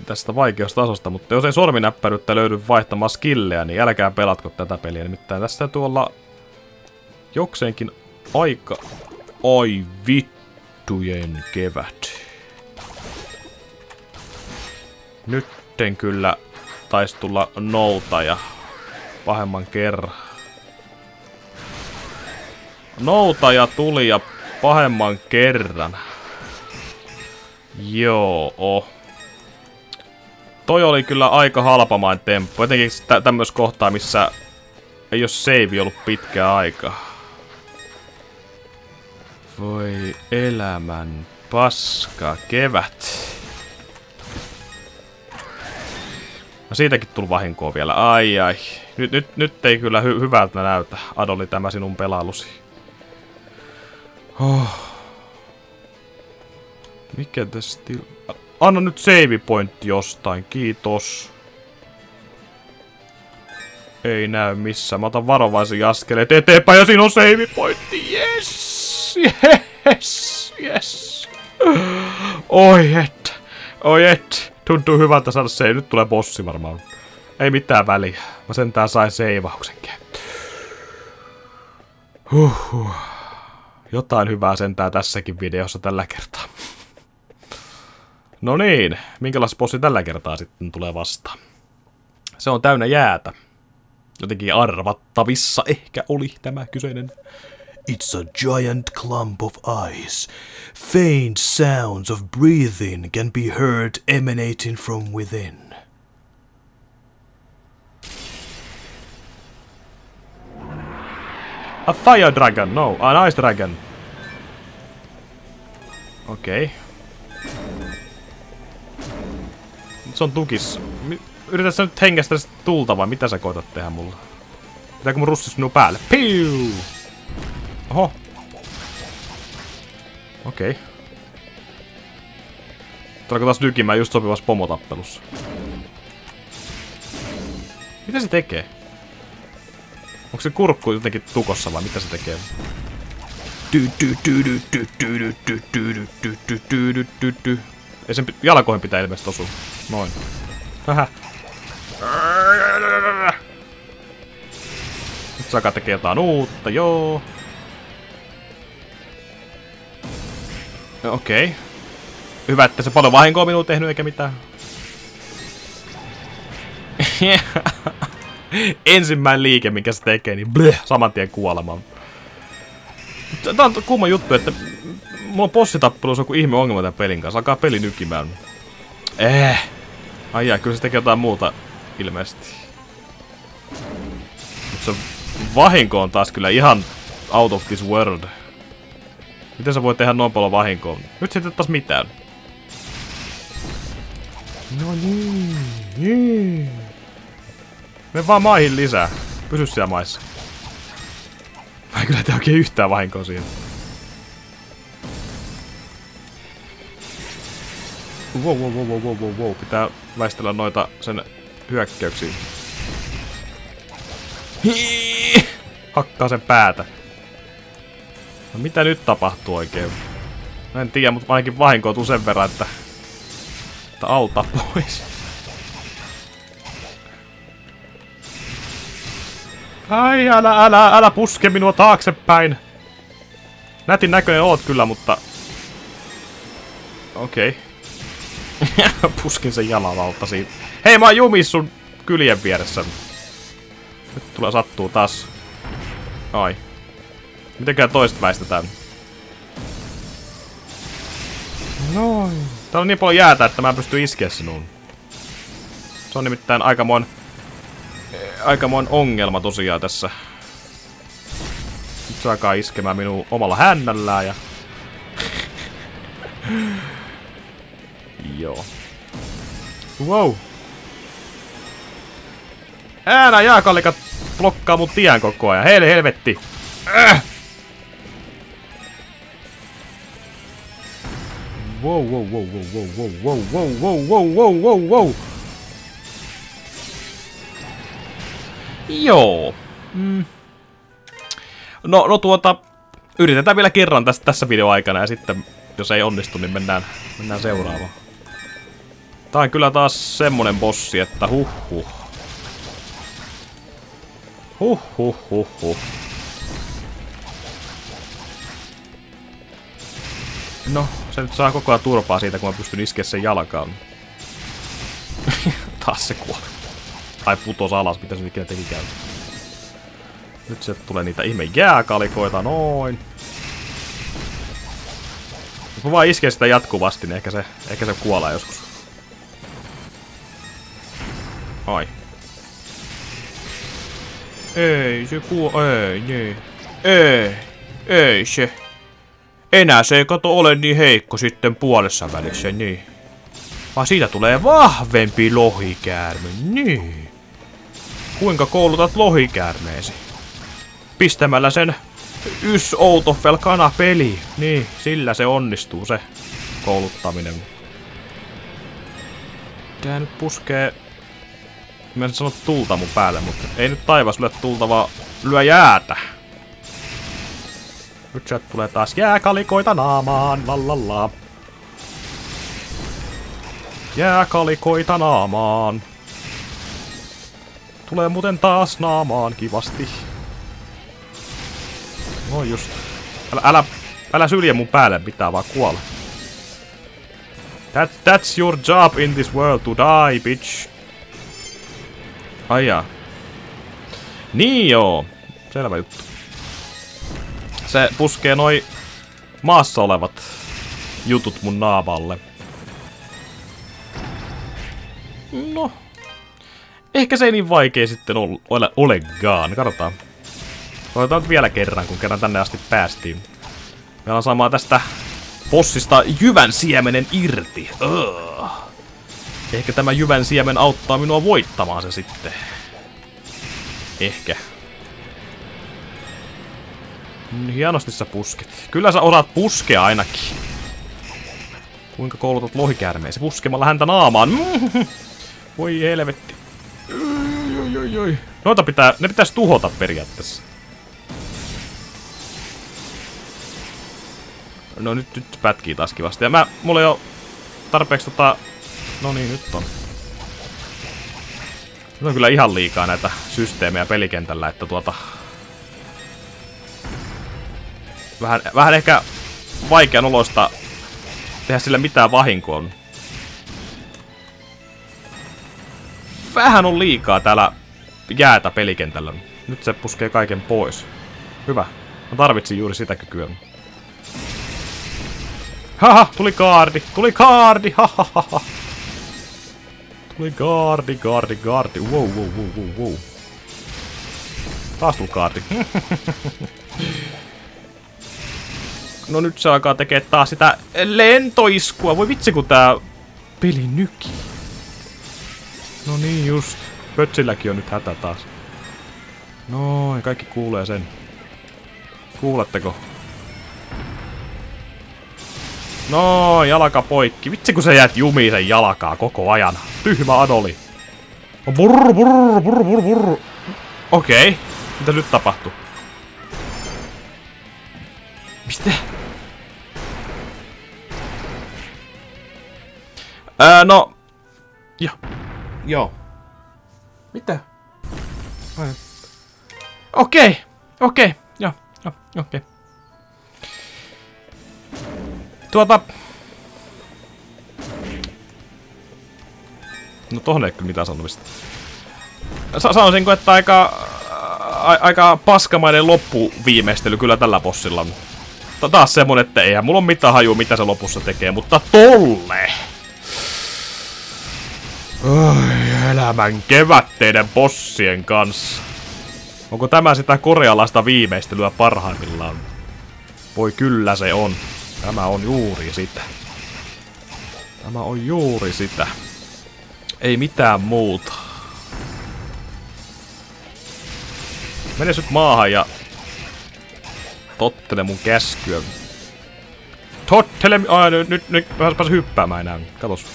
tästä vaikeasta tasosta, mutta jos ei sorminäppäryyttä löydy vaihtamaan skillejä, niin älkää pelatko tätä peliä. Nimittäin tässä täytyy olla jokseenkin aika... Ai vittujen kevät. Nytten kyllä taisi tulla noutaja pahemman kerran. Noutaja tuli ja pahemman kerran. Joo. Toi oli kyllä aika halpamain temppu. Etenkin tämmöis kohtaa, missä ei oo save ollut pitkää aikaa. Voi elämän paska kevät. No siitäkin tuli vahinkoa vielä. Ai. Nyt ei kyllä hyvältä näytä. Adoli, tämä sinun pelailusi. Mikä tästä... Anna nyt save pointti jostain, kiitos. Ei näy missään. Mä otan varovaisen askeleet eteenpäin ja siinä on save pointti. Yes. Oi et. Tuntuu hyvältä saada save. Nyt tulee bossi varmaan. Ei mitään väliä. Mä sentään sain seivauksen käyttöön. Jotain hyvää sentään tässäkin videossa tällä kertaa. No niin, minkälainen bossi tällä kertaa sitten tulee vastaan? Se on täynnä jäätä. Jotenkin arvattavissa ehkä oli tämä kyseinen. It's a giant clump of ice. Faint sounds of breathing can be heard emanating from within. A fire dragon, no, an ice dragon. Okei. Nyt se on tukissa. Yrität sä nyt hengästä sitä tulta vai mitä sä koetat tehdä mulla? Pitääkö mun russis minun päälle? Piu! Oho. Okei. Tuleeko taas nykimään just sopivassa pomotappelussa? Mitä se tekee? Onko se kurkku jotenkin tukossa vai mitä se tekee? Ei sen jalkoihin pitää ilmeisesti osua. Noin. Hähä. Nyt Saka tekee jotain uutta, joo. Okei. Hyvä, että se paljon vahinkoa minua tehnyt eikä mitään. Ensimmäinen liike, minkä se tekee, niin bleh, saman tien kuolemaan. Tää on kumma juttu, että mulla on bossitappelussa joku ihme ongelma tämän pelin kanssa. Alkaa peli nykimään. Ai jaa, kyllä se tekee jotain muuta ilmeisesti. Mut se vahinko on taas kyllä ihan out of this world. Miten sä voit tehdä noin paljon vahinkoa? Nyt se ei tee taas mitään. No niin. Mene vaan maihin lisää. Pysy siellä maissa. Mä en kyllä tee oikein yhtään vahinkoa siinä. Wow. Pitää väistellä noita sen hyökkäyksiä. Hakkaa sen päätä. No mitä nyt tapahtuu oikein? Mä en tiedä, mutta ainakin vahinkoutuu sen verran, että auta pois. Ai, älä puske minua taaksepäin. Nätin näköinen oot kyllä, mutta... Okei. Puskin sen jalan alta siitä. Hei, mä oon jumis sun kyljen vieressä. Nyt tulee sattuu taas. Ai. Mitenkään toista väistetään? Noin. Täällä on niin paljon jäätä, että mä en pysty iskeä sinuun. Se on nimittäin aikamoin ongelma tosiaan tässä. Nyt se alkaa iskemään minun omalla hännällään ja... Joo. Wow. Nää jääkallikat blokkaa mun tien koko ajan. Helvetti. Wow. Joo. No yritetään vielä kerran tässä videoaikana ja sitten jos ei onnistu, niin mennään seuraavaan. Tää on kyllä taas semmonen bossi, että huh. No, se nyt saa koko ajan turpaa siitä, kun mä pystyn iskeä sen jalkaan. Taas se kuoli. Tai putos alas, mitä se ikinä tekikään. Nyt se tulee niitä ihme jääkalikoita, noin. Jos mä vaan iskee sitä jatkuvasti, niin ehkä se kuolee joskus. Ai. Ei se ei se. Enää se ei kato ole niin heikko sitten puolessa välissä, niin. Vaan siitä tulee vahvempi lohikäärme, niin. Kuinka koulutat lohikäärmeesi? Pistämällä sen Outofel kanapeli. Niin, sillä se onnistuu se kouluttaminen. Tää nyt puskee... Mä en sano tulta mun päälle, mutta ei nyt taivas lyö tulta, vaan lyö jäätä. Nyt sieltä tulee taas jääkalikoita naamaan, lallalla. Jääkalikoita naamaan. Tulee muuten taas naamaan kivasti. No just. Älä sylje mun päälle, pitää vaan kuolla. That's your job in this world, to die, bitch. Ai jaa. Niin joo. Selvä juttu. Se puskee noi maassa olevat jutut mun naamalle. No. Ehkä se ei niin vaikea sitten olekaan. Katsotaan. Otetaan nyt vielä kerran, kun kerran tänne asti päästiin. Meillä on saamaan tästä bossista jyvän siemenen irti. Ehkä tämä jyvän siemen auttaa minua voittamaan se sitten. Ehkä. Hienosti sä pusket. Kyllä sä osaat puskea ainakin. Kuinka koulutat lohikäärmeesi puskemalla häntä naamaan? Voi helvetti. Noita ne pitäisi tuhota periaatteessa. No nyt pätkii taas kivasti. Ja mulla ei oo tarpeeksi no niin, nyt on. Nyt on kyllä ihan liikaa näitä systeemejä pelikentällä, että vähän ehkä vaikean oloista tehdä sille mitään vahinkoa. Vähän on liikaa täällä jäätä pelikentällä. Nyt se puskee kaiken pois. Hyvä. Mä tarvitsin juuri sitä kykyä. Haha, tuli kaardi, hahaha. Tuli kaardi. Wow. Taas tuli kaardi. No nyt se alkaa tekee taas sitä lentoiskua. Voi vitsi kun tää peli nyki. No niin just. Pötsilläkin on nyt hätä taas. Noin, kaikki kuulee sen. Kuuletteko? No, jalka poikki. Vitsi kun sä jäät jumiin sen jalkaa koko ajan. Tyhmä Adoli. Burr. Okei. Mitä nyt tapahtuu? Mistä? No. Joo. Mitä? Okei. Joo. Okei. No tohon ei kyllä mitään sanomista. Sanoisinko, että aika paskamainen loppuviimeistely kyllä tällä bossilla on. Taas semmonen, että eihän mulla ole mitään hajua, mitä se lopussa tekee, mutta tolle! Oi, elämän kevätteiden bossien kanssa. Onko tämä sitä korealaista viimeistelyä parhaimmillaan? Voi kyllä se on. Tämä on juuri sitä. Ei mitään muuta. Mene nyt maahan ja tottele mun käskyä. Tottele... Nyt pääsin hyppäämään enää. Katos.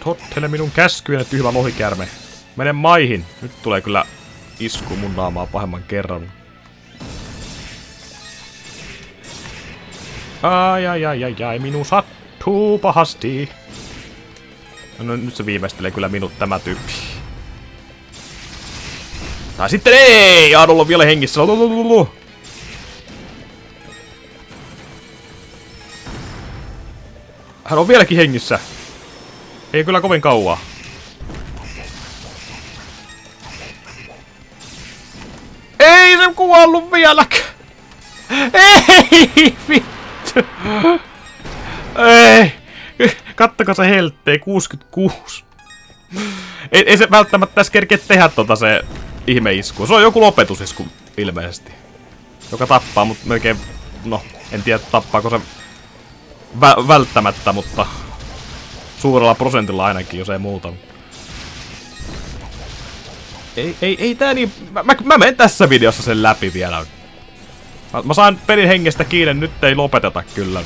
Tottele minun käskyäni, tyhmä lohikäärme. Mene maihin. Nyt tulee kyllä isku mun naamaa pahemman kerran. Ai, minun sattuu pahasti. No nyt se viimeistelee kyllä minut tämä tyyppi. Tai sitten ei! Adol on vielä hengissä. Hän on vieläkin hengissä. Ei kyllä kovin kauaa. Ei se kuollut vieläkään! Ei! Vittu! Ei! Kattokaa se helttei, 66. Ei se välttämättä tässä kerkeä tehdä se ihmeisku. Se on joku lopetusisku ilmeisesti. Joka tappaa, mutta melkein... No, en tiedä tappaako se välttämättä, mutta... Suurella prosentilla ainakin, jos ei muuta. Ei tää niin... Mä menen tässä videossa sen läpi vielä. Mä saan pelin hengestä kiinni, nyt ei lopeteta kyllä.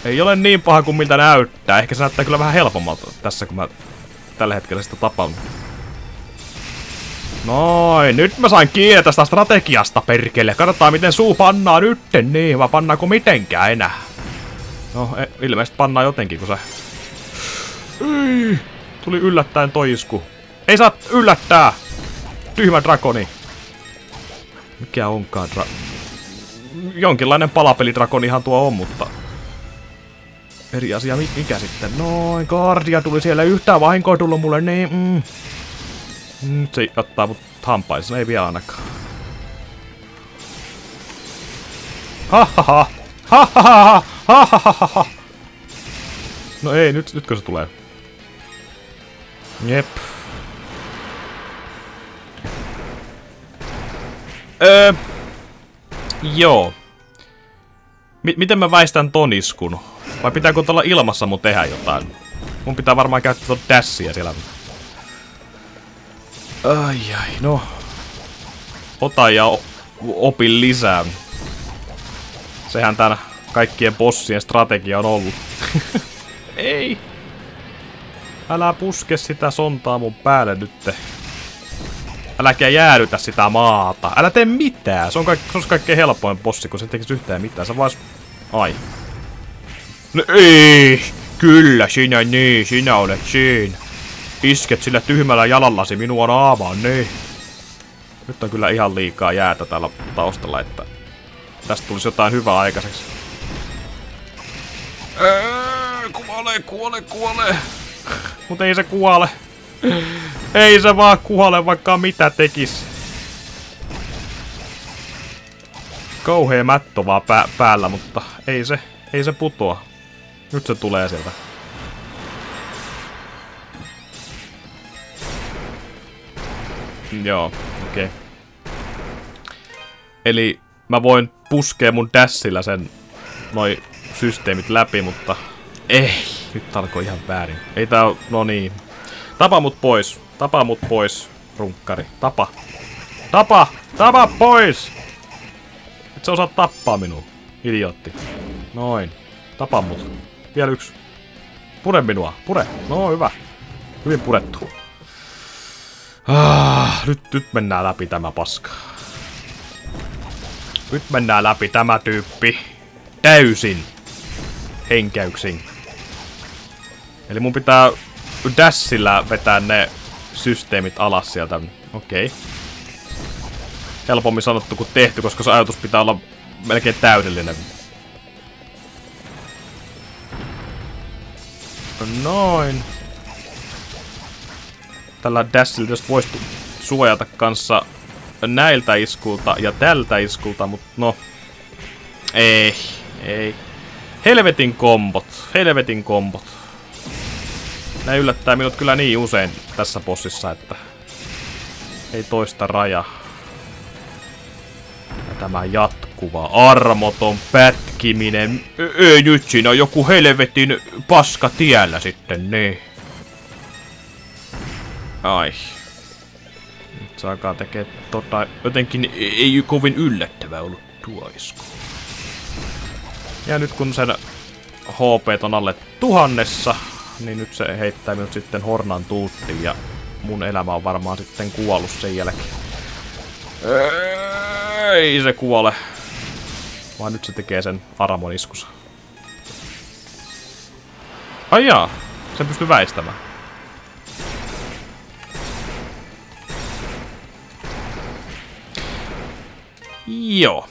Ei ole niin paha kuin miltä näyttää. Ehkä se näyttää kyllä vähän helpommalta tässä, kun mä tällä hetkellä sitä tapan. Noin, nyt mä sain kiinni tästä strategiasta, perkele. Katsotaan miten suu pannaa nytten, niin vai pannaako mitenkään enää. No, ilmeisesti pannaan jotenkin, kun se... Tuli yllättäen toi isku. Ei saa yllättää! Tyhmä drakoni. Mikä onkaan jonkinlainen palapelidrakonihan tuo on, mutta... Eri asia mikä sitten? Noin, Guardia tuli siellä, yhtään vahinkoa tullut mulle, niin... Nyt se ottaa mut hampaissa, ei vielä ainakaan. Hahaha! Hahaha! Hahaha! No ei, nytkö se tulee? Jep. Joo. Miten mä väistän ton iskun? Vai pitääkö olla ilmassa mun tehdä jotain? Mun pitää varmaan käyttää ton dashia siellä. Ai, no. ota ja opi lisää. Sehän tän kaikkien bossien strategia on ollut. Ei! Älä puske sitä sontaa mun päälle nytte. Äläkä jäädytä sitä maata. Älä tee mitään. Se on kaikkein helpoin bossi, kun se tekisi yhtään mitään. Se vois... Ai. No ei! Kyllä, sinä olet siinä. Isket sillä tyhmällä jalallasi minua naamaan, niin. Nyt on kyllä ihan liikaa jäätä täällä taustalla, että tästä tulisi jotain hyvää aikaiseksi. Kuole. Mutta ei se kuole. Ei se vaan kuole, vaikka mitä tekis. Kauhea mättö vaan päällä, mutta ei se putoa. Nyt se tulee sieltä. Joo, okei. Eli mä voin puskea mun dashillä sen noi systeemit läpi, mutta ei. Nyt alkoi ihan väärin. Ei tää oo... No niin. Tapa mut pois, runkkari. Tapa pois! Et sä osaa tappaa minua, idiootti. Noin. Tapa mut. Vielä yksi. Pure minua. Pure. No hyvä. Hyvin purettu. Nyt mennään läpi tämä paska. Nyt mennään läpi tämä tyyppi. Täysin. Henkäyksin. Eli mun pitää dashillä vetää ne systeemit alas sieltä. Okei. Helpommin sanottu kuin tehty, koska se ajatus pitää olla melkein täydellinen. Noin. Tällä dashilla jos voisi suojata kanssa näiltä iskulta ja tältä iskulta, mutta no. Ei. Helvetin kombot. Nää yllättää minut kyllä niin usein tässä bossissa, että ei toista raja. Ja tämä jatkuva, armoton pätkiminen. Ei nyt siinä on joku helvetin paska tiellä sitten, niin. Ai. Nyt se alkaa tekee jotenkin ei kovin yllättävää ollut tuo isku. Ja nyt kun sen HP on alle 1000, niin nyt se heittää minut sitten hornan tuuttiin ja mun elämä on varmaan sitten kuollut sen jälkeen. Ei se kuole. Vaan nyt se tekee sen Aramon iskussa. Ai jaa, sen pystyy väistämään. Joo.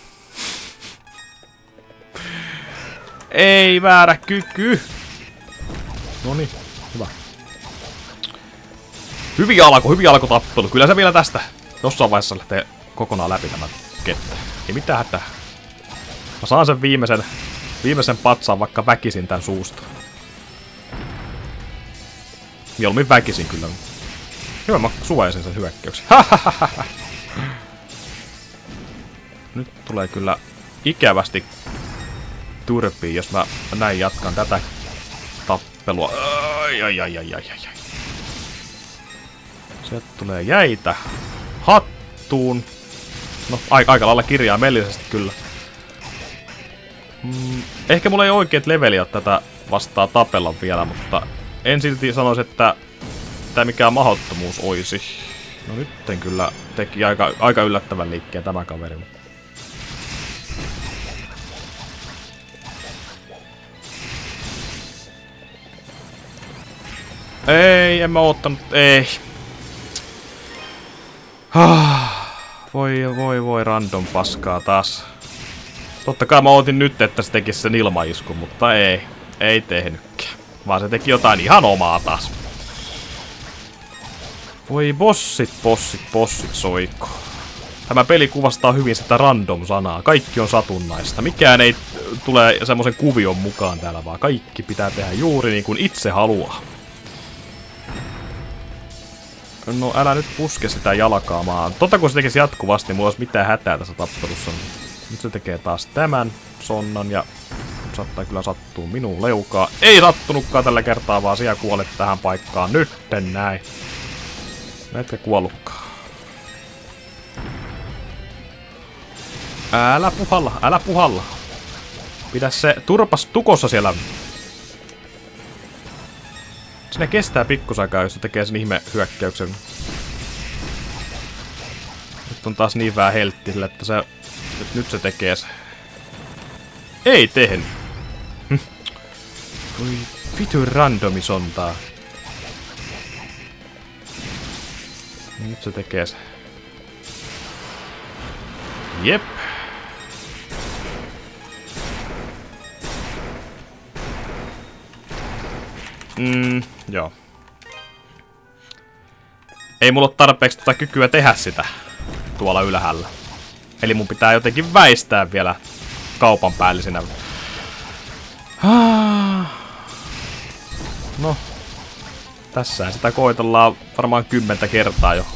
Ei väärä kyky. Noniin, hyvä. Hyvin alkoi tappelu. Kyllä se vielä tästä jossain vaiheessa lähtee kokonaan läpi tämä kettä. Ei mitään hätää. Mä saan sen viimeisen patsaan vaikka väkisin tän suusta. Mieluummin väkisin kyllä. Hyvä, mä suojaisin sen hyökkäyksen. Nyt tulee kyllä ikävästi turpiin, jos mä näin jatkan tätä tappelua. Ai. Sieltä tulee jäitä hattuun. No, aika lailla kirjaimellisesti kyllä. Ehkä mulla ei oikeet leveliä tätä vastaa tapella vielä, mutta en silti sanoisi, että tämä mikään mahdottomuus olisi. No nytten kyllä teki aika yllättävän liikkeen tämä kaveri. Ei, en mä oottanut, ei. Voi random paskaa taas. Totta kai mä ootin nyt, että se tekisi sen ilmaiskun, mutta ei tehnytkään. Vaan se teki jotain ihan omaa taas. Voi bossit soiko. Tämä peli kuvastaa hyvin sitä random-sanaa. Kaikki on satunnaista. Mikään ei tule semmoisen kuvion mukaan täällä, vaan kaikki pitää tehdä juuri niin kuin itse haluaa. No älä nyt puske sitä jalkaamaan. Totta kun se tekisi jatkuvasti, niin mulla olisi mitään hätää tässä tappelussa. Nyt se tekee taas tämän sonnan ja saattaa kyllä sattua minun leukaa. Ei sattunutkaan tällä kertaa, vaan siellä kuolet tähän paikkaan. Nytten näin. Etkä kuollutkaan. Älä puhalla, älä puhalla. Pidä se turpas tukossa siellä. Sinne kestää pikkusaikaa, jos se tekee sen ihme hyökkäyksen. Nyt on taas niin vähän heltti sille, että se... Nyt se tekee se. Ei tehnyt. Voi vitu randomisontaa. Nyt se tekee se. Jep. Joo. Ei mulla ole tarpeeksi kykyä tehdä sitä tuolla ylhäällä. Eli mun pitää jotenkin väistää vielä kaupan päällisenä. No. Tässä sitä koitellaan varmaan 10 kertaa jo.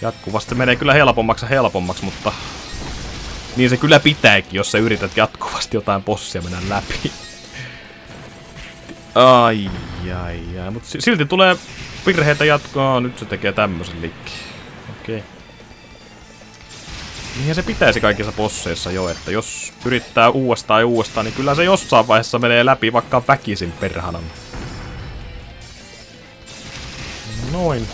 Jatkuvasti menee kyllä helpommaksi, mutta... Niin se kyllä pitääkin, jos sä yrität jatkuvasti jotain bossia mennä läpi. Ai. Mut silti tulee virheitä jatkoa. Nyt se tekee tämmösen liikkeen. Okei. Niinhän se pitäisi kaikissa bosseissa jo, että jos yrittää uudestaan, niin kyllä se jossain vaiheessa menee läpi vaikka väkisin perhanan. Noin.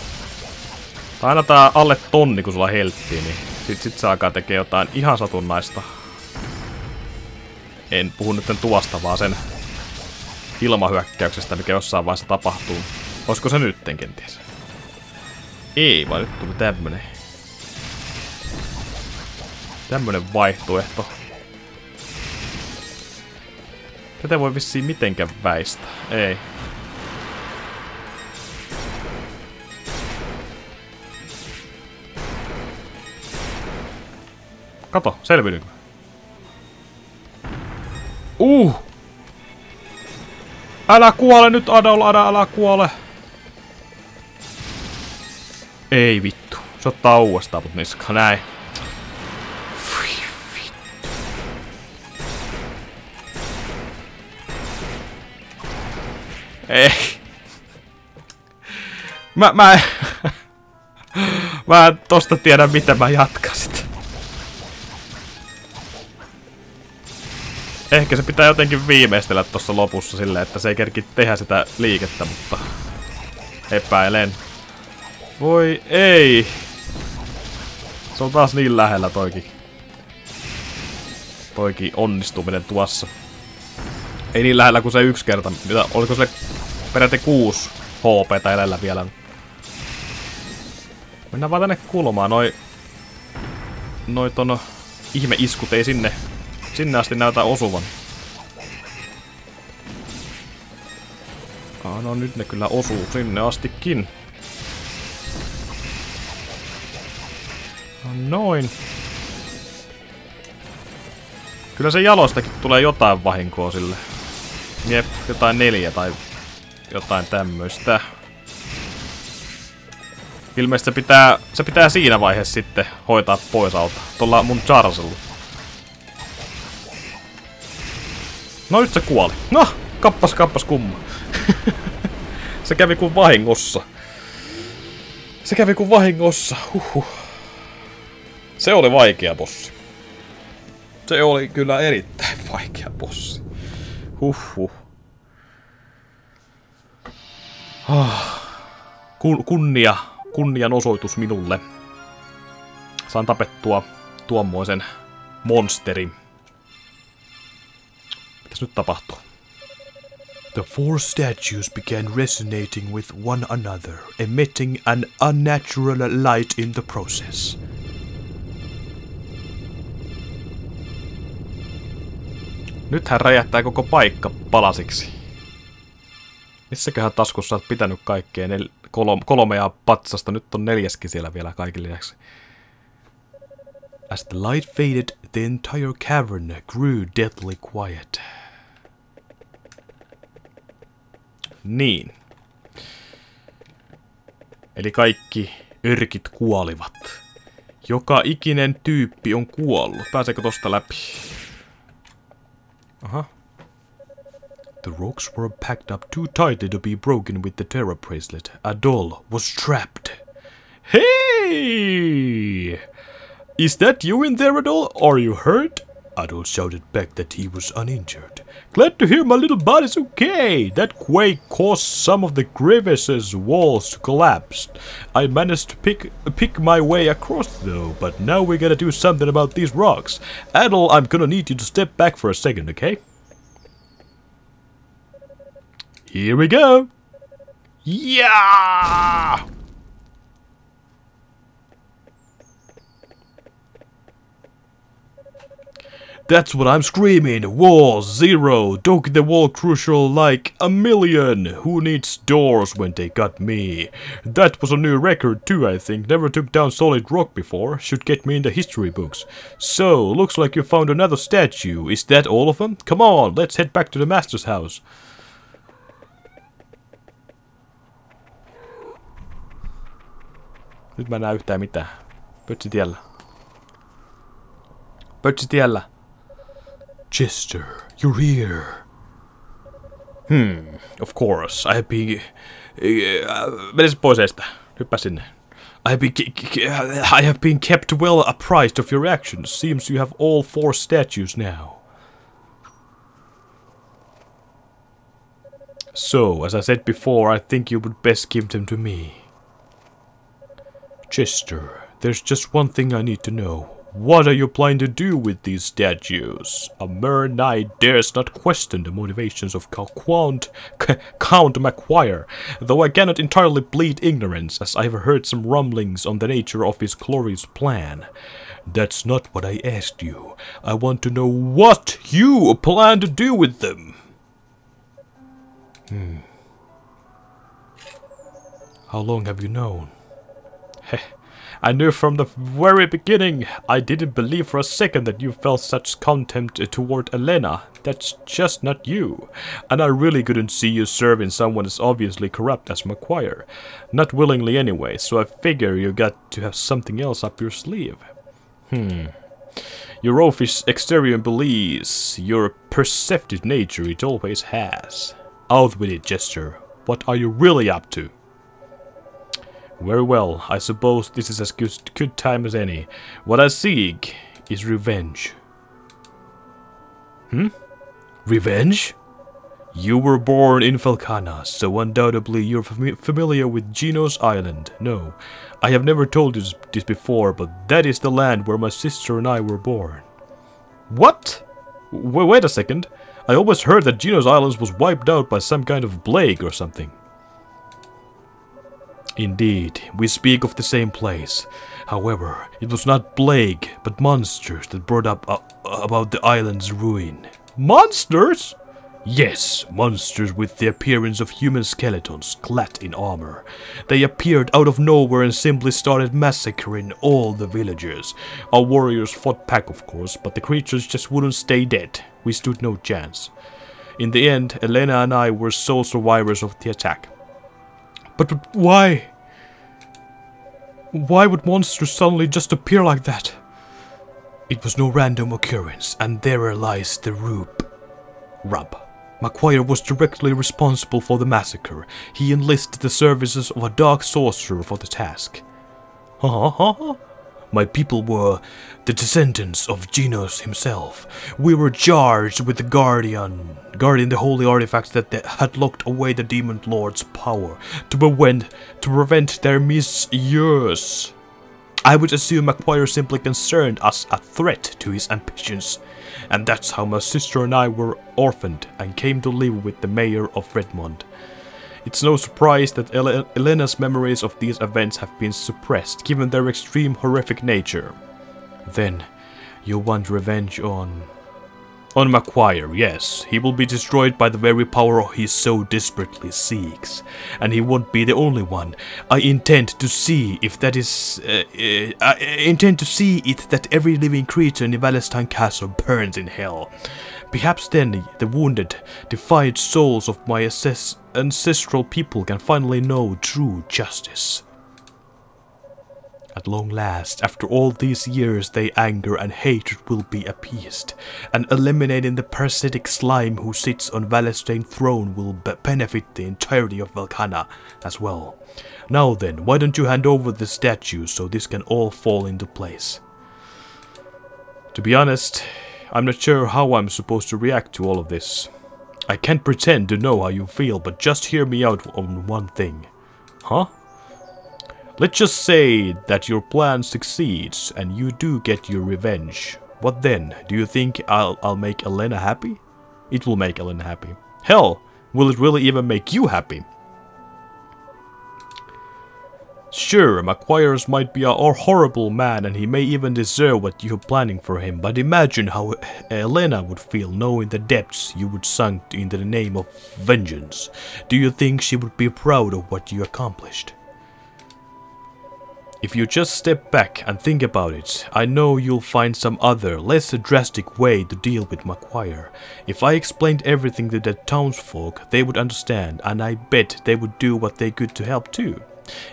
Tai aina tää alle tonni, kun sulla helttii, niin sit se alkaa tekee jotain ihan satunnaista. En puhu nyt tuosta, vaan sen ilmahyökkäyksestä, mikä jossain vaiheessa tapahtuu. Olisiko se nytten kenties? Ei, vaan nyt tuli tämmönen vaihtoehto. Tätä ei voi vissiin mitenkään väistää. Ei. Kato, selviinkö? Älä kuole nyt, Adol, älä kuole. Ei vittu. Se ottaa uudestaan mut niskaan, näin. Ei. Mä en tosta tiedä, miten mä jatkasin. Ehkä se pitää jotenkin viimeistellä tossa lopussa silleen, että se ei kerki tehdä sitä liikettä, mutta... Epäilen. Voi ei. Se on taas niin lähellä toikin onnistuminen tuossa. Ei niin lähellä kuin se yksi kerta. Oliko se periaatteessa 6 HP:tä elellä vielä? Mennään vaan tänne kulmaan. Noi ton ihmeiskut ei sinne asti näytä osuvan. No nyt ne kyllä osuu sinne astikin. Noin. Kyllä se jalostakin tulee jotain vahinkoa sille. Jep, jotain 4 tai jotain tämmöistä. Ilmeisesti se pitää siinä vaiheessa sitten hoitaa pois alta. Tuolla mun Charlesella. No nyt se kuoli. No, kappas kumma. Se kävi kuin vahingossa. Huhhuh. Se oli vaikea bossi. Se oli kyllä erittäin vaikea bossi. Huhhuh. Kunnian osoitus minulle. Saan tapettua tuommoisen monsterin. Mitäs nyt tapahtuu? The 4 statues began resonating with one another, emitting an unnatural light in the process. Nythän räjähtää koko paikka palasiksi. Missäköhän taskussa olet pitänyt kaikkea 3 patsasta? Nyt on 4 siellä vielä kaikille lisäksi. As the light faded, the entire cavern grew deathly quiet. Niin. Eli kaikki örkit kuolivat. Joka ikinen tyyppi on kuollut. Pääseekö tosta läpi? Aha. The rocks were packed up too tightly to be broken with the terror bracelet. Adol was trapped. Hei! Is that you in there at all? Are you hurt? Adol shouted back that he was uninjured. Glad to hear my little body's okay. That quake caused some of the crevices walls to collapse. I managed to pick my way across though, but now we gotta do something about these rocks. Adol, I'm gonna need you to step back for a second, okay? Here we go. Yeah! That's what I'm screaming. Wall 0. Don't get the wall crucial like a million. Who needs doors when they got me? That was a new record too, I think. Never took down solid rock before. Should get me in the history books. So, looks like you found another statue. Is that all of them? Come on, let's head back to the master's house. Nyt mä en näe yhtään mitään. Pötsi tiellä. Pötsi tiellä. Chester, you're here. Of course. I have been... Mene pois eestä. Hyppää sinne. I have been kept well apprised of your actions. Seems you have all 4 statues now. So, as I said before, I think you would best give them to me. Chester, there's just one thing I need to know. What are you planning to do with these statues? A mere knight dares not question the motivations of Count McQuire, though I cannot entirely plead ignorance, as I've heard some rumblings on the nature of his glorious plan. That's not what I asked you. I want to know what you plan to do with them. How long have you known? I knew from the very beginning. I didn't believe for a second that you felt such contempt toward Elena. That's just not you. And I really couldn't see you serving someone as obviously corrupt as McQuire. Not willingly anyway, so I figure you got to have something else up your sleeve. Your oafish exterior believes your perceptive nature it always has. Out with it, Chester. What are you really up to? Very well, I suppose this is as good time as any. What I seek is revenge. Revenge? You were born in Velkhana, so undoubtedly you're familiar with Genos Island. No, I have never told you this before, but that is the land where my sister and I were born. What? Wait a second. I always heard that Genos Islands was wiped out by some kind of plague or something. Indeed, we speak of the same place. However, it was not plague, but monsters that brought up about the island's ruin. Monsters? Yes, monsters with the appearance of human skeletons, clad in armor. They appeared out of nowhere and simply started massacring all the villagers. Our warriors fought back, of course, but the creatures just wouldn't stay dead. We stood no chance. In the end, Elena and I were sole survivors of the attack. But why? Why would monsters suddenly just appear like that? It was no random occurrence, and there lies the rub. McQuire was directly responsible for the massacre. He enlisted the services of a dark sorcerer for the task. My people were the descendants of Genos himself. We were charged with guarding the holy artifacts that had locked away the demon lord's power to prevent their misuse. I would assume McQuire simply concerned us a threat to his ambitions, and that's how my sister and I were orphaned and came to live with the mayor of Redmond. It's no surprise that Elena's memories of these events have been suppressed, given their extreme horrific nature. Then, you want revenge on McQuire, yes. He will be destroyed by the very power he so desperately seeks. And he won't be the only one. I intend to see if that is... that every living creature in the Valestine Castle burns in hell. Perhaps then the wounded, defied souls of my ancestral people can finally know true justice. At long last, after all these years, their anger and hatred will be appeased, and eliminating the parasitic slime who sits on Valestine throne will benefit the entirety of Velkhana as well. Now then, why don't you hand over the statue so this can all fall into place? To be honest, I'm not sure how I'm supposed to react to all of this. I can't pretend to know how you feel, but just hear me out on one thing. Huh? Let's just say that your plan succeeds and you do get your revenge. What then? Do you think I'll make Elena happy? It will make Elena happy. Hell, will it really even make you happy? Sure, Maguire might be a horrible man and he may even deserve what you're planning for him, but imagine how Elena would feel knowing the depths you would sunk into the name of vengeance. Do you think she would be proud of what you accomplished? If you just step back and think about it, I know you'll find some other, less drastic way to deal with Maguire. If I explained everything to the townsfolk, they would understand, and I bet they would do what they could to help too.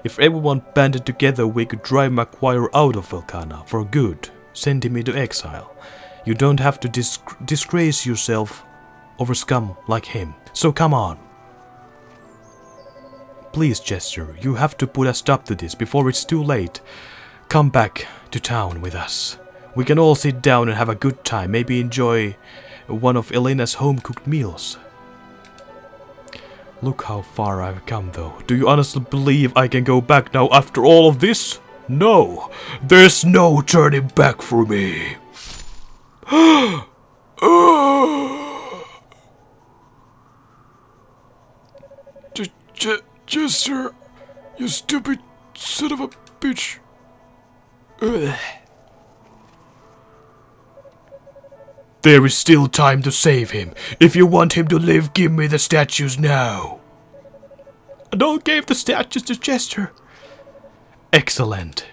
If everyone banded together, we could drive Maguire out of Velkhana for good, send him into exile. You don't have to disgrace yourself over scum like him, so come on. Please, Jester, you have to put a stop to this before it's too late. Come back to town with us. We can all sit down and have a good time, maybe enjoy one of Elena's home-cooked meals. Look how far I've come though. Do you honestly believe I can go back now after all of this? No! There's no turning back for me! Jester, you stupid son of a bitch. There is still time to save him. If you want him to live, give me the statues now. Don't give the statues to Jester. Excellent.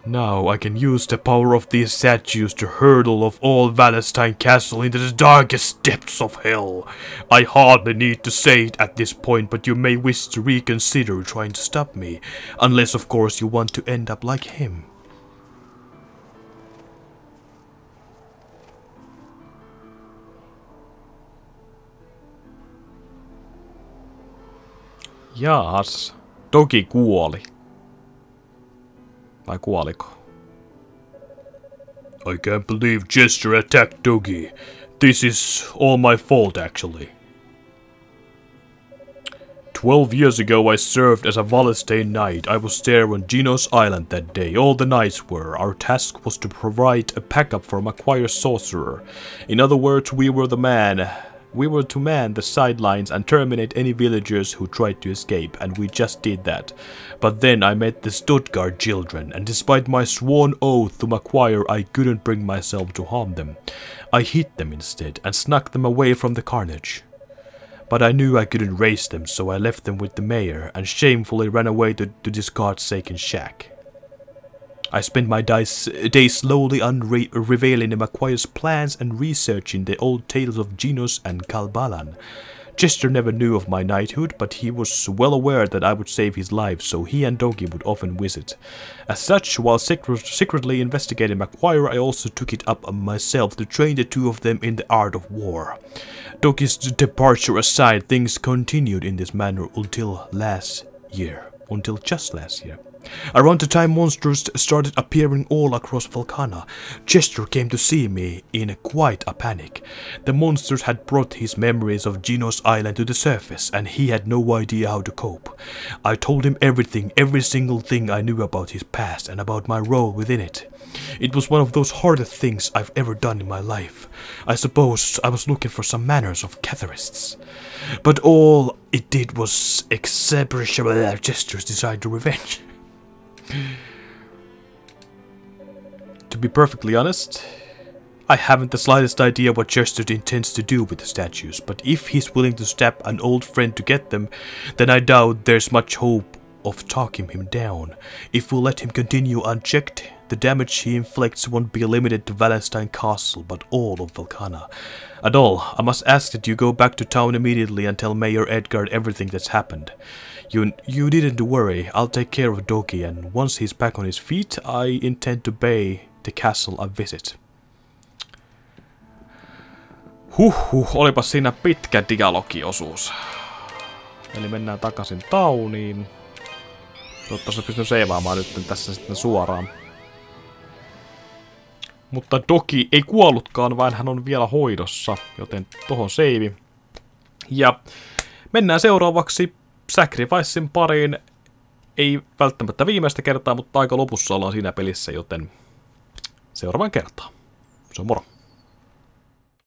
Now I can use the power of these statues to hurtle of all Valentine Castle into the darkest depths of hell. I hardly need to say it at this point, but you may wish to reconsider trying to stop me, unless of course you want to end up like him. Jaas, Dogi kuoli. Vai kuoliko? I can't believe Jester attacked Dogi. This is all my fault, actually. 12 years ago I served as a Valestein knight. I was there on Genos Island that day. All the knights were. Our task was to provide a backup for Maguire's sorcerer. In other words, we were to man the sidelines and terminate any villagers who tried to escape, and we just did that. But then I met the Stuttgart children, and despite my sworn oath to Maguire, I couldn't bring myself to harm them. I hit them instead, and snuck them away from the carnage. But I knew I couldn't raise them, so I left them with the mayor, and shamefully ran away to this godforsaken shack. I spent my days slowly unrevealing Maguire's plans and researching the old tales of Genos and Kalbalan. Jester never knew of my knighthood, but he was well aware that I would save his life, so he and Dogi would often visit. As such, while secretly investigating Maguire, I also took it up on myself to train the two of them in the art of war. Dogi's departure aside, things continued in this manner until just last year. Around the time monsters started appearing all across Velkhana, Jester came to see me in quite a panic. The monsters had brought his memories of Genos Island to the surface, and he had no idea how to cope. I told him everything, every single thing I knew about his past and about my role within it. It was one of those hardest things I've ever done in my life. I suppose I was looking for some manners of Catharists. But all it did was exaggerated Jester's desire to revenge. To be perfectly honest, I haven't the slightest idea what Jester intends to do with the statues, but if he's willing to stab an old friend to get them, then I doubt there's much hope of talking him down. If we let him continue unchecked, the damage he inflicts won't be limited to Valentine Castle, but all of Velkhana. Adol, I must ask that you go back to town immediately and tell Mayor Edgard everything that's happened. You needn't worry, I'll take care of Dogi, and once he's back on his feet, I intend to pay the castle a visit. Olipas siinä pitkä dialogiosuus. Eli mennään takaisin tauniin. Toivottavasti pystyn seivaamaan nyt tässä sitten suoraan. Mutta Doki ei kuollutkaan, vaan hän on vielä hoidossa, joten tohon seivi. Ja mennään seuraavaksi Sacrificein pariin. Ei välttämättä viimeistä kertaa, mutta aika lopussa ollaan siinä pelissä, joten seuraavaan kertaan. Se on moro.